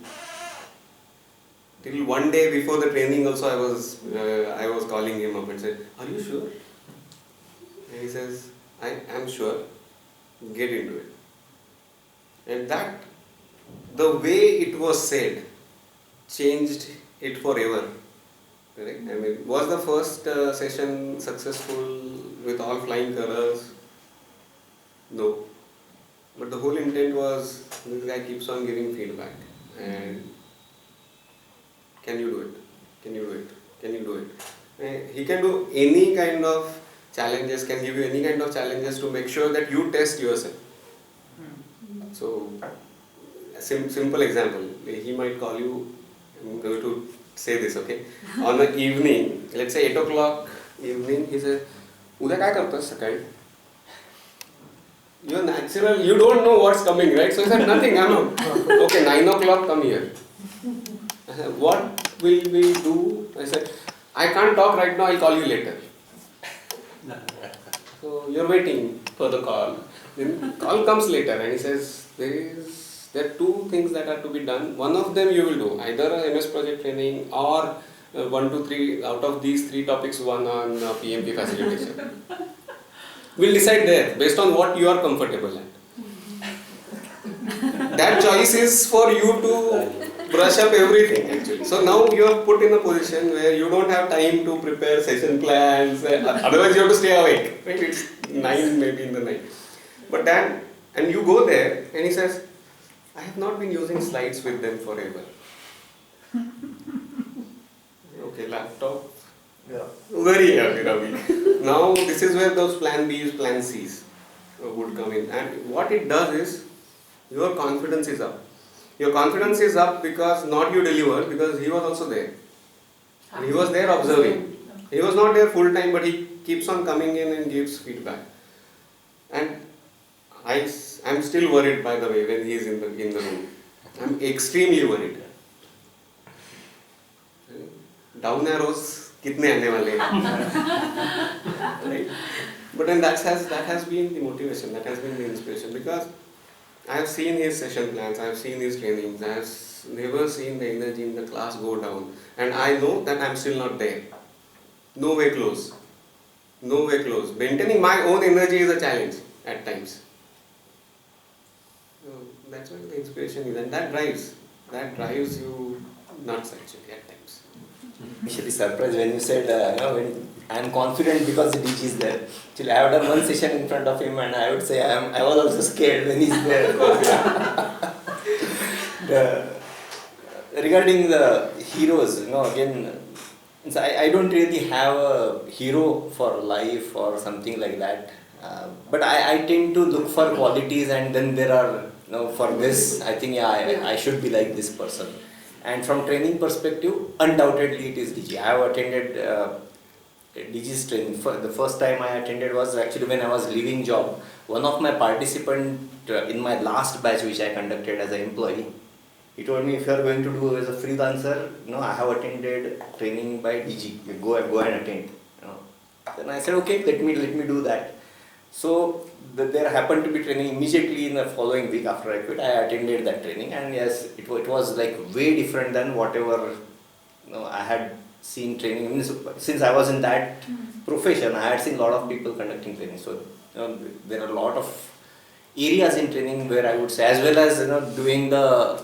till one day before the training. Also, I was calling him up and said, "Are you sure?" And he says, "I am sure. Get into it." And that, the way it was said, changed it forever. Correct? I mean, was the first session successful with all flying colors? No. But the whole intent was, this guy keeps on giving feedback. And can you do it? Can you do it? Can you do it? He can do any kind of challenges, can give you any kind of challenges to make sure that you test yourself. So, a simple example, he might call you, I'm going to say this, okay? On the evening, let's say 8 o'clock evening, he says, "Uday काय करतोस सकाळी?" You're natural, you don't know what's coming, right? So he said, "Nothing, I'm not." "Okay, 9 o'clock, come here." I said, "What will we do?" I said, "I can't talk right now, I'll call you later." So you're waiting for the call. Then call comes later and he says, there are two things that are to be done. One of them you will do, either a MS project training or 1, 2, 3, out of these 3 topics, one on PMP facilitation. We'll decide there based on what you are comfortable at. That choice is for you to brush up everything actually. So now you are put in a position where you don't have time to prepare session plans, otherwise you have to stay awake, right? It's 9 maybe in the night. But then, and you go there and he says, "I have not been using slides with them forever." Okay, laptop. Yeah. Very happy, Ravi. Now this is where those plan B's, plan C's would come in. And what it does is, your confidence is up. Your confidence is up because not you deliver, because he was also there. And he was there observing. He was not there full time, but he keeps on coming in and gives feedback. And I'm still worried, by the way, when he is in the room. I'm extremely worried. Down arrows, kitne aane wale hain? Right? But then that has been the motivation, that has been the inspiration, because I have seen his session plans, I have seen his trainings, I have never seen the energy in the class go down, and I know that I'm still not there. No way close. No way close. Maintaining my own energy is a challenge at times. So that's where the inspiration is, and that drives you nuts actually at times. Initially surprised when you said, when I'm confident because the DG is there. Actually, I have done one session in front of him and I would say I was also scared when he's there. Regarding the heroes, again, I don't really have a hero for life or something like that. But I tend to look for qualities, and then there are, for this, I think I should be like this person. And from training perspective, undoubtedly it is DG. I have attended DG's training. The first time I attended was actually when I was leaving job. One of my participants in my last batch, which I conducted as an employee, he told me, if you are going to do as a freelancer, I have attended training by DG. You go and attend. Then I said, okay, let me do that. So there happened to be training immediately in the following week after I quit. I attended that training, and yes, it was like way different than whatever I had seen training. Since I was in that profession, I had seen a lot of people conducting training. So there are a lot of areas in training where I would say, as well as doing the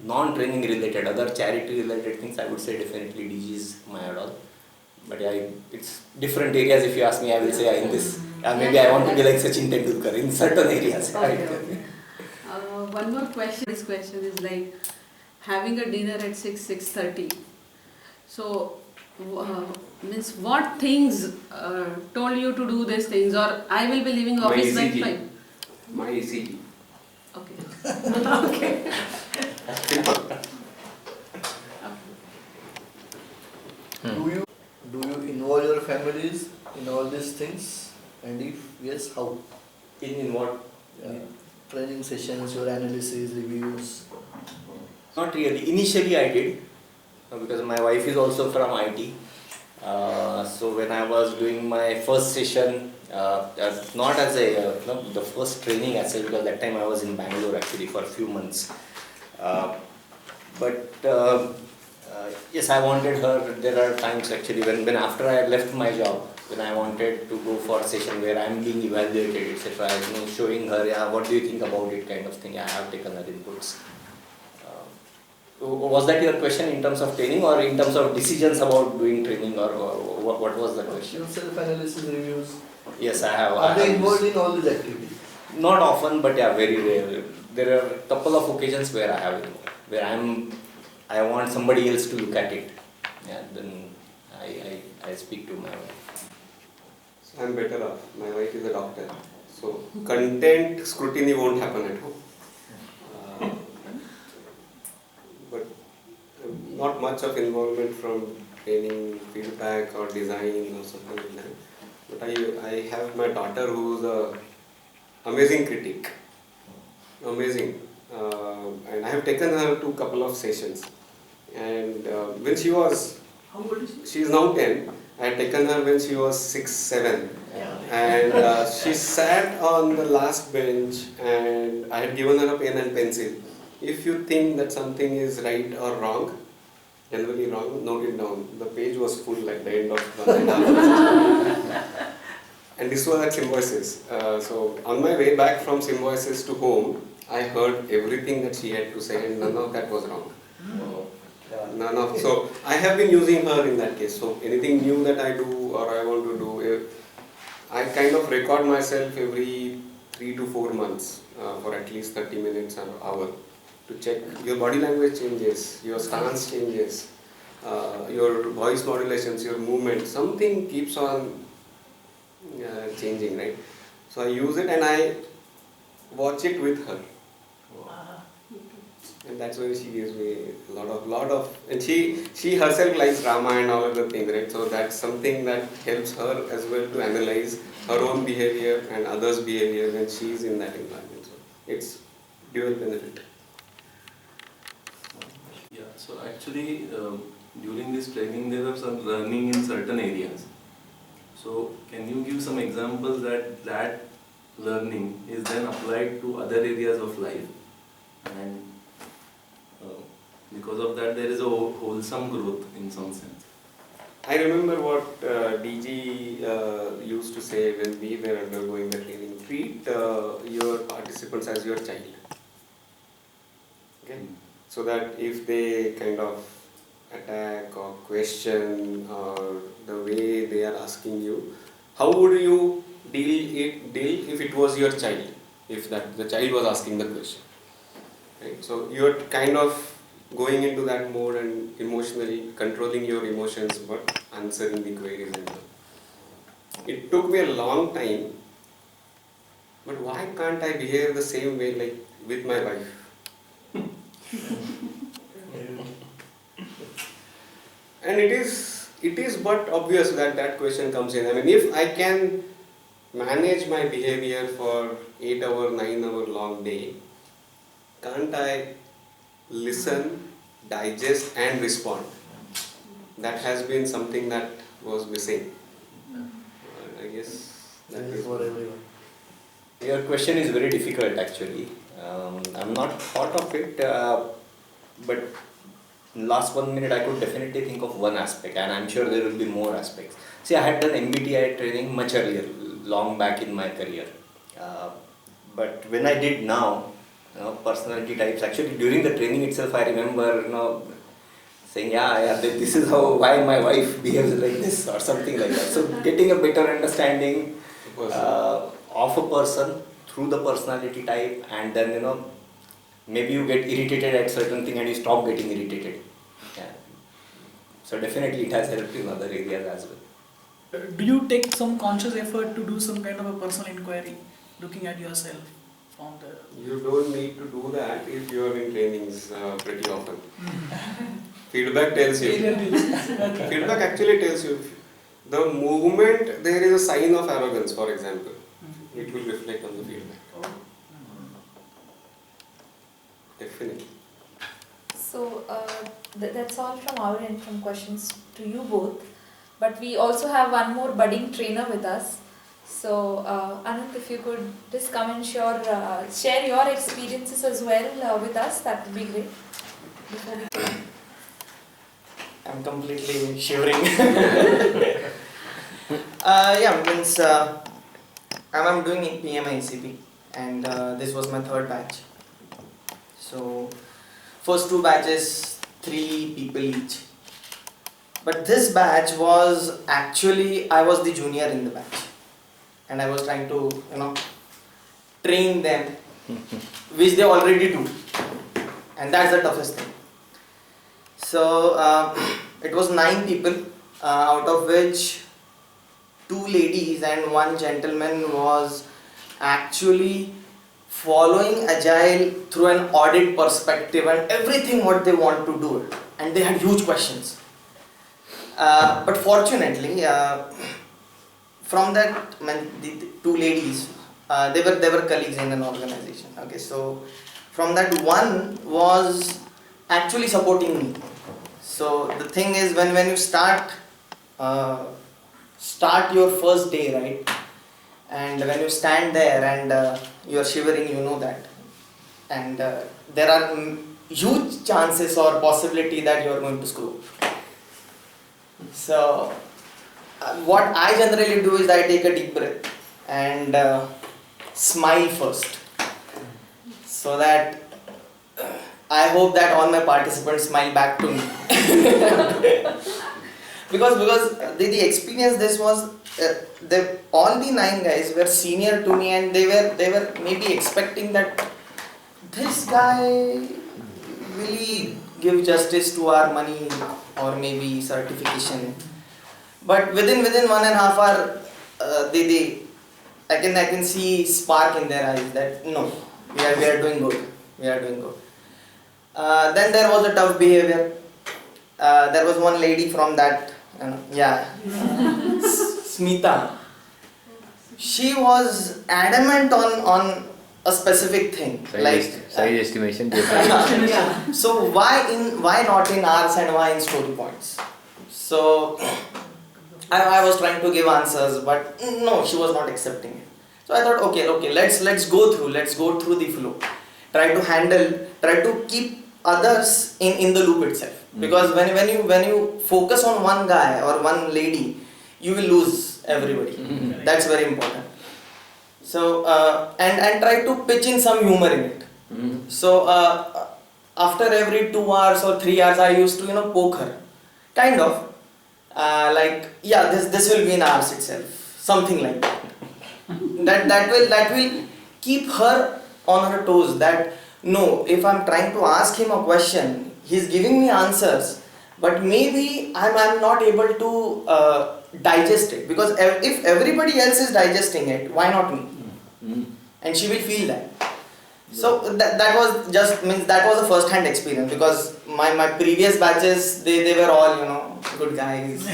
non-training related, other charity related things, I would say definitely DG is my idol. But yeah, it's different areas. If you ask me, I will say in this. Maybe I want to be like Sachin Tendulkar in certain areas. Okay. One more question. This question is like having a dinner at 6:30. So, means what things told you to do these things, or I will be leaving office by 5? My ECG. Okay. Okay. Do you involve your families in all these things? And if yes, how? In what? Training sessions, your analysis, reviews. Not really. Initially I did, because my wife is also from IT. So when I was doing my first session, not as a the first training as such, because that time I was in Bangalore actually for a few months. But yes, I wanted her. There are times actually when after I left my job, when I wanted to go for a session where I'm being evaluated, etc. Showing her, yeah, what do you think about it, kind of thing. I have taken her inputs. Was that your question in terms of training or in terms of decisions about doing training, or what was the question? Self-analysis reviews. Yes, I have. Are they involved in all these activities? Not often, but yeah, very rare. There are a couple of occasions where I have it, where I want somebody else to look at it, and then I speak to my wife. So I'm better off. My wife is a doctor, so content scrutiny won't happen at home. But not much of involvement from training, feedback or design or something like that. But I have my daughter who's a amazing critic, amazing, and I have taken her to a couple of sessions. And when she was, How old is she? she is now 10. I had taken her when she was 6, 7, and she sat on the last bench, and I had given her a pen and pencil. If you think that something is right or wrong, generally wrong, note it down. The page was full at the end of 1.5 and this was at Symbiosis. So on my way back from Symbiosis to home, I heard everything that she had to say, and none of that was wrong. None of. So I have been using her in that case. So anything new that I do or I want to do, I kind of record myself every 3 to 4 months for at least 30 minutes or hour to check your body language changes, your stance changes, your voice modulations, your movement. Something keeps on changing, right? So I use it and I watch it with her. And that's why she gives me a lot of, and she herself likes drama and all other things, right? So that's something that helps her as well to analyze her own behavior and others' behavior when she's in that environment. So it's dual benefit. Yeah, so actually during this training there was some learning in certain areas. So can you give some examples that learning is then applied to other areas of life, and because of that there is a wholesome growth in some sense? I remember what DG used to say when we were undergoing the training: treat your participants as your child. Okay? So that if they kind of attack or question or the way they are asking you, how would you deal if it was your child, if that the child was asking the question, right? So you're kind of going into that mode and emotionally controlling your emotions but answering the queries and all. It took me a long time, but why can't I behave the same way like with my wife? And it is but obvious that that question comes in. I mean, if I can manage my behavior for 8-hour, 9-hour long day, can't I listen, digest and respond? That has been something that was missing. I guess that is for everyone. Your question is very difficult actually. I'm not thought of it, but in last 1 minute I could definitely think of one aspect, and I'm sure there will be more aspects. See, I had done MBTI training much earlier, long back in my career. But when I did now, personality types, actually during the training itself I remember saying, this is why my wife behaves like this or something like that. So getting a better understanding of a person through the personality type, and then maybe you get irritated at certain thing and you stop getting irritated. Yeah. So definitely it has helped in other areas as well. Do you take some conscious effort to do some kind of a personal inquiry, looking at yourself from the... You don't need to do that if you are in trainings pretty often. Feedback tells you. Feedback actually tells you. The moment there is a sign of arrogance, for example, it will reflect on the feedback. Definitely. So that's all from our end, from questions to you both. but we also have one more budding trainer with us. So, Anand, if you could just come and share your experiences as well with us, that would be great. Before we go. I'm completely shivering. Yeah, means I'm doing PMI ACP, and this was my third batch. So, first two batches, 3 people each. But this batch was actually, I was the junior in the batch, and I was trying to, train them, which they already do, and that's the toughest thing. So it was 9 people, out of which 2 ladies and 1 gentleman was actually following Agile through an audit perspective and everything what they want to do it, and they had huge questions. But fortunately, from that, the 2 ladies, they were colleagues in an organization. Okay, so from that, one was actually supporting me. So the thing is, when you start your first day, right, and when you stand there and you are shivering, you know that, and there are huge chances or possibility that you are going to screw up. So what I generally do is I take a deep breath and smile first, so that I hope that all my participants smile back to me. because the experience this was, all the 9 guys were senior to me, and they were maybe expecting that this guy will he give justice to our money or maybe certification. But within 1.5 hour, I can see spark in their eyes that no, we are doing good. We are doing good. Then there was a tough behavior. There was one lady from that, Smita. She was adamant on a specific thing, size estimation. So why not in hours and why in story points? So I was trying to give answers, but no, she was not accepting it. So I thought, okay, let's go through the flow. Try to keep others in the loop itself. Because when you focus on one guy or one lady, you will lose everybody. That's very important. So and try to pitch in some humor in it. So after every 2 hours or 3 hours, I used to poke her, kind of this will be in hours itself, something like that. that will keep her on her toes. That no, if I'm trying to ask him a question, he's giving me answers, but maybe I'm not able to digest it, because if everybody else is digesting it, why not me? And she will feel that. So that was that was a first hand experience, because my previous batches, they were all good guys.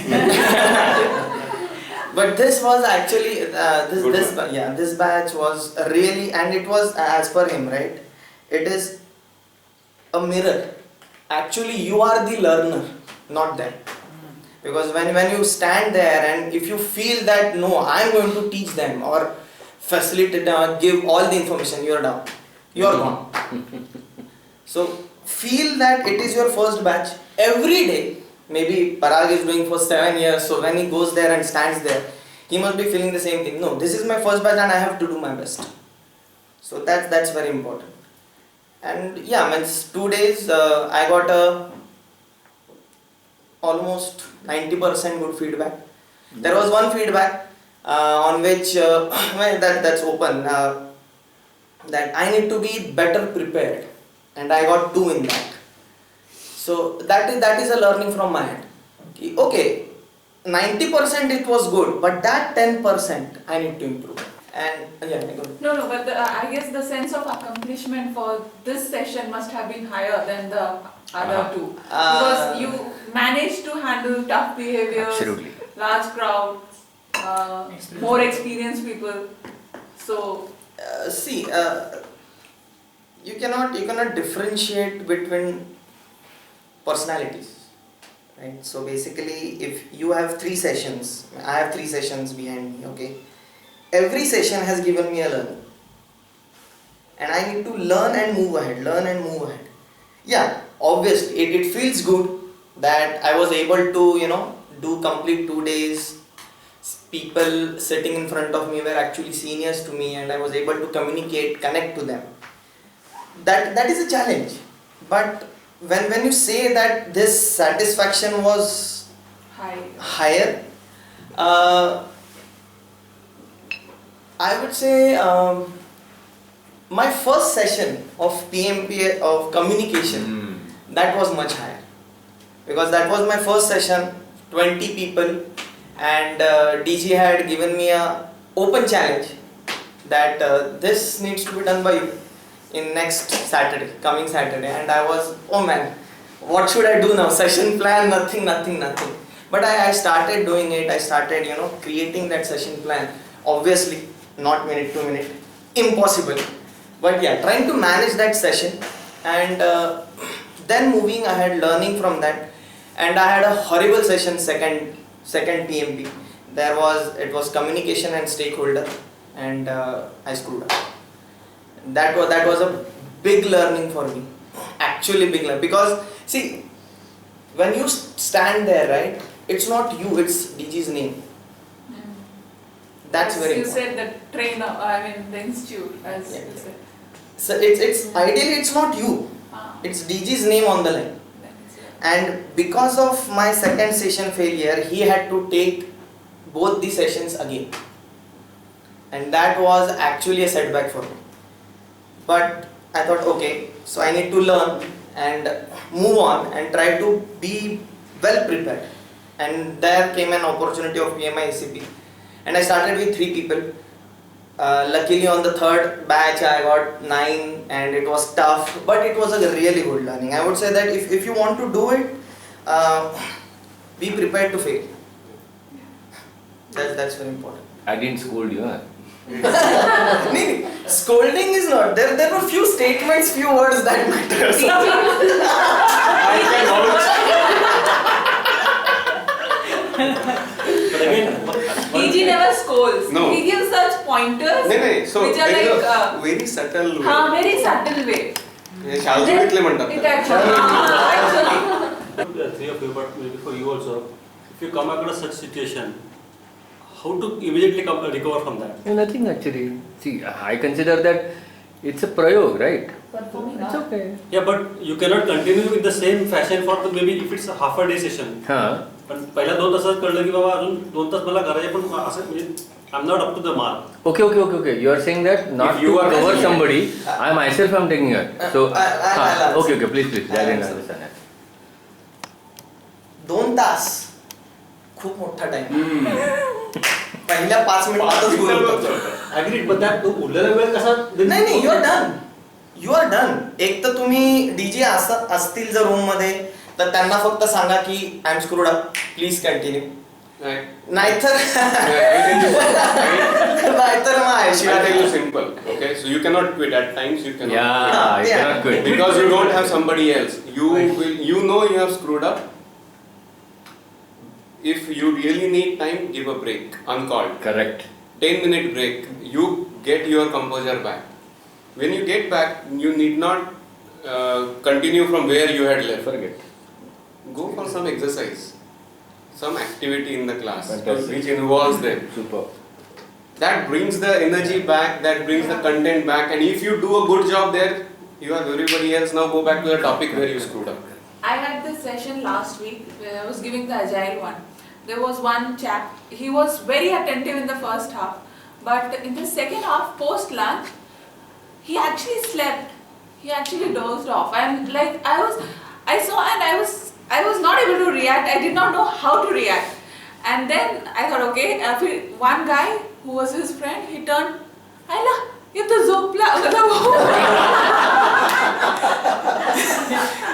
But this was actually this batch was really, and it was as per him, right? It is a mirror. Actually, you are the learner, not them. Because when you stand there and if you feel that no, I am going to teach them or facilitate, give all the information, you are down. You are gone. So feel that it is your first batch every day. Maybe Parag is doing for 7 years, so when he goes there and stands there, he must be feeling the same thing. No, this is my first batch and I have to do my best. So that's very important. And yeah, means 2 days I got almost 90% good feedback. There was one feedback on which that's open, that I need to be better prepared, and I got 2 in that. So that is a learning from my end. Okay, 90% it was good, but that 10% I need to improve. And yeah, go ahead. No, but I guess the sense of accomplishment for this session must have been higher than the other 2. Because you managed to handle tough behaviors, Absolutely. large crowd, more experienced people. So you cannot differentiate between personalities. right? So basically, if you have 3 sessions, I have 3 sessions behind me, okay? Every session has given me a learning. And I need to learn and move ahead, learn and move ahead. Yeah, obviously, it feels good that I was able to, do complete 2 days. People sitting in front of me were actually seniors to me, and I was able to communicate, connect to them. That is a challenge. But when you say that this satisfaction was higher, I would say my first session of PMP of communication, that was much higher, because that was my first session, 20 people, and DG had given me a open challenge that this needs to be done by you in next Saturday, coming Saturday, and I was, oh man, what should I do now? Session plan, nothing. But I started doing it. I started, creating that session plan. Obviously, not minute to minute, impossible. But yeah, trying to manage that session, and then moving ahead, learning from that. And I had a horrible session, second PMP. It was communication and stakeholder, and I screwed up. That was a big learning for me, actually big learning, because see, when you stand there, right, it's not you, it's DG's name. That's very You important. said the trainer, the institute, as you said. So it's ideally it's not you, it's DG's name on the line. And because of my second session failure, he had to take both the sessions again, and that was actually a setback for me. But I thought, okay, so I need to learn and move on and try to be well prepared. And there came an opportunity of PMI ACP, and I started with 3 people. Luckily on the 3rd batch I got 9, and it was tough, but it was a really good learning. I would say that if you want to do it, be prepared to fail. That's very important. I didn't scold you, huh? Scolding is not, there were few statements, few words that matter. But again, DG never scolds. No. He gives such pointers So which are there is like a very subtle way. very subtle way. हे शाळेतले म्हणतात It त्याला. actually. 3 of you, but maybe for you also, if you come across such situation, how to immediately recover from that? No, nothing actually. See, I consider that it's a prayog, right? It's okay. Yeah, but you cannot continue in the same fashion for maybe if it's a half a day session. पण पहिल्या 2 तासात कळलं की बाबा अजून 2 तास मला करायचे, पण असं म्हणजे I'm not up to the mark. Okay. You are saying that not If you to are cover continuing. somebody, I myself am taking it. So, I'll answer. okay, please. I I'll didn't answer. understand that. 2 तास खूप मोठा time. पहिल्या 5 मिनिटातच बोलतो. Agreed, but that तो उरलेला वेळ कसा? नाही, you are done. एक तर तुम्ही डीजे असतील जर रूम मध्ये, तर त्यांना फक्त सांगा की I am screwed up, please continue. Right. नाहीतर मग I शिवाय tell you simple, okay? So you cannot quit. At times you cannot Yeah, you Yeah. cannot quit. quit. Because you don't have somebody else. You know you have screwed up. If you really need time, give a break, uncalled. Correct. 10-minute break. You get your composure back. When you get back, you need not continue from where you had left. Forget. Go for some exercise, some activity in the class Fantastic. which involves them. Super. That brings the energy back, that brings the content back, and if you do a good job there, you have everybody else now go back to the topic where you screwed up. I had this session last week where I was giving the agile one. There was one chap, he was very attentive in the first half, but in the second half, post lunch, he actually slept. He actually dozed off, and like I saw and I was not able to react. I did not know how to react. And then I thought, okay, one guy who was his friend, he turned, "Ayla, ये तो झोपला."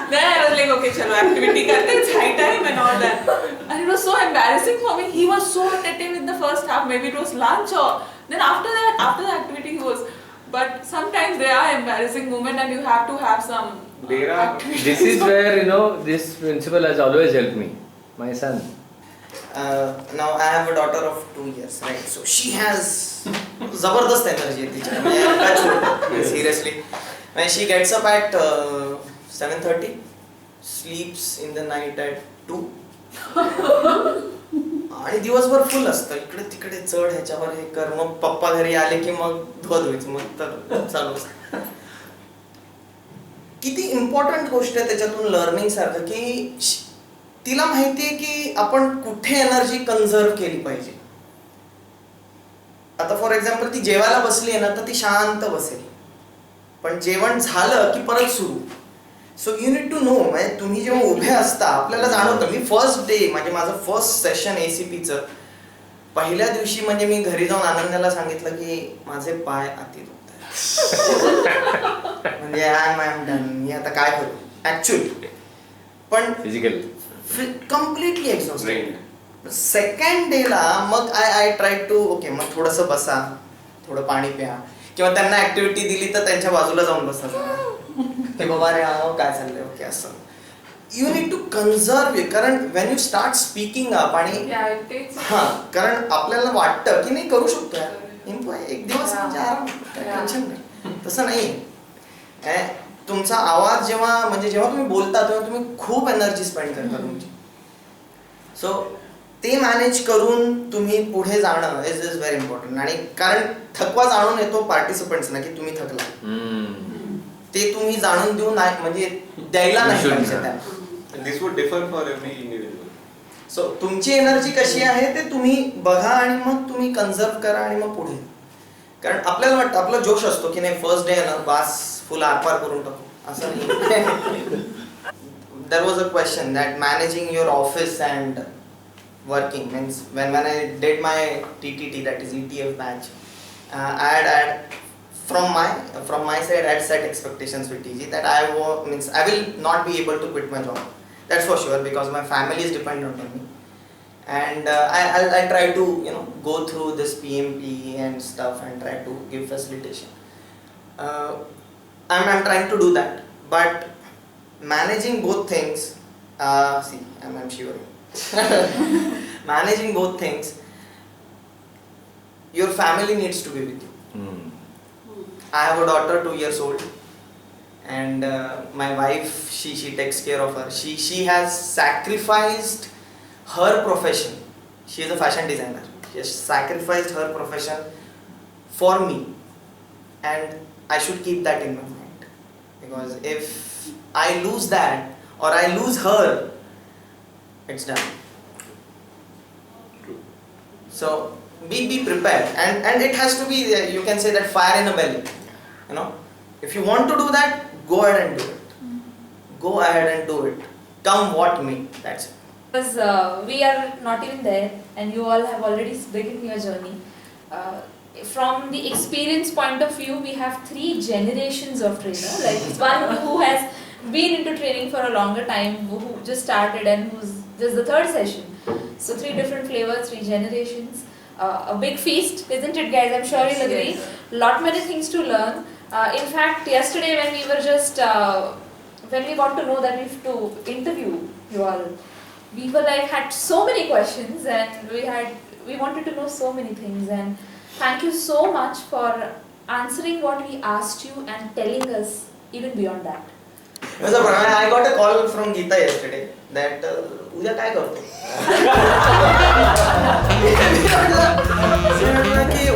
Then I was like, okay, chalo, activity karte, it's high time and all that. And it was so embarrassing for me. He was so attentive in the first half. Maybe it was lunch or then after the activity he was. But sometimes there are embarrassing moments and you have to have some. There are. This is where this principle has always helped me. My son. Now I have a daughter of 2 years, right? So she has zabardast energy teacher. Seriously, when she gets up at 7:30, sleeps in the night at 2. आणि दिवसभर full असतं, इकडे तिकडे चढ ह्याच्यावर हे कर, मग पप्पा घरी आले की मग धुवत व्हायचं, मग तर चालू असतं. किती इम्पॉर्टंट गोष्ट आहे त्याच्यातून लर्निंग सारखं, की तिला माहितीये की आपण कुठे एनर्जी कन्झर्व केली पाहिजे. आता फॉर एक्झाम्पल ती जेवायला बसली आहे ना, तर ती शांत बसेल, पण जेवण झालं की परत सुरू. So you need to know, म्हणजे तुम्ही जेव्हा उभे असता आपल्याला जाणवतं. मी फर्स्ट डे म्हणजे माझं फर्स्ट सेशन ACPचं पहिल्या दिवशी म्हणजे मी घरी जाऊन आनंदाला सांगितलं की माझे पाय अति दुखतात, म्हणजे आय एम डन, मी आता काय करू ऍक्च्युअली. पण फिजिकल कम्प्लिटली एक्झॉस्टेड. सेकंड डेला मग आय ट्राय टू ओके, मग थोडंसं बसा, थोडं पाणी प्या, किंवा त्यांना ऍक्टिव्हिटी दिली तर त्यांच्या बाजूला जाऊन बसा ते बाबा रे काय चाललंय ओके असं. यू नीड टू कन्झर्व, कारण when you start speaking up आणि कारण आपल्याला वाटतं की नाही करू शकतो यार, एक दिवस म्हणजे आराम, टेन्शन नाही. तसं नाही. तुमचा आवाज जेव्हा तुम्ही बोलता तेव्हा तुम्ही खूप एनर्जी स्पेंड करता तुमची. सो ते मॅनेज करून तुम्ही पुढे जाणं इज व्हेरी इम्पॉर्टंट. आणि कारण थकवा जाणून येतो पार्टिसिपंट्सना की तुम्ही थकला, ते तुम्ही जाणून देऊ नाही म्हणजे द्यायला नाही पाहिजे त्यांना. This would differ for every individual. So तुमची एनर्जी कशी आहे ते तुम्ही बघा आणि मग तुम्ही कन्झर्व करा आणि मग पुढे. कारण आपल्याला वाटतं आपला जोश असतो की नाही फर्स्ट डे ना बास फुल आरपार करून टाकू, असं नाही. There was a question that managing your office and working means when I did my TTT, that is ETF batch, I had from my side I had set expectations with TG that I will not be able to quit my job, that's for sure, because my family is dependent on me, and I'll try to go through this PMP and stuff and try to give facilitation. I'm trying to do that, but managing both things, see I'm sure managing both things, your family needs to be with you. I have a daughter 2 years old, and my wife, she takes care of her. She has sacrificed her profession. She is a fashion designer. She has sacrificed her profession for me, and I should keep that in my mind, because if I lose that or I lose her, it's done. So be prepared, and it has to be, you can say that fire in a belly. If you want to do that, go ahead and do it. Go ahead and do it. Come what may. That's it. Because we are not even there, and you all have already begun your journey. From the experience point of view, we have 3 generations of trainer. Like one who has been into training for a longer time, who just started, and who's just the 3rd session. So 3 different flavors, 3 generations. A big feast, isn't it, guys? I'm sure you'll agree. Yes. Lot many things to learn. In fact, yesterday when we were just when we got to know that we have to interview you all, we were like had so many questions, and we wanted to know so many things. And thank you so much for answering what we asked you and telling us even beyond that. I got a call from Geeta yesterday that उद्या काय करतो. की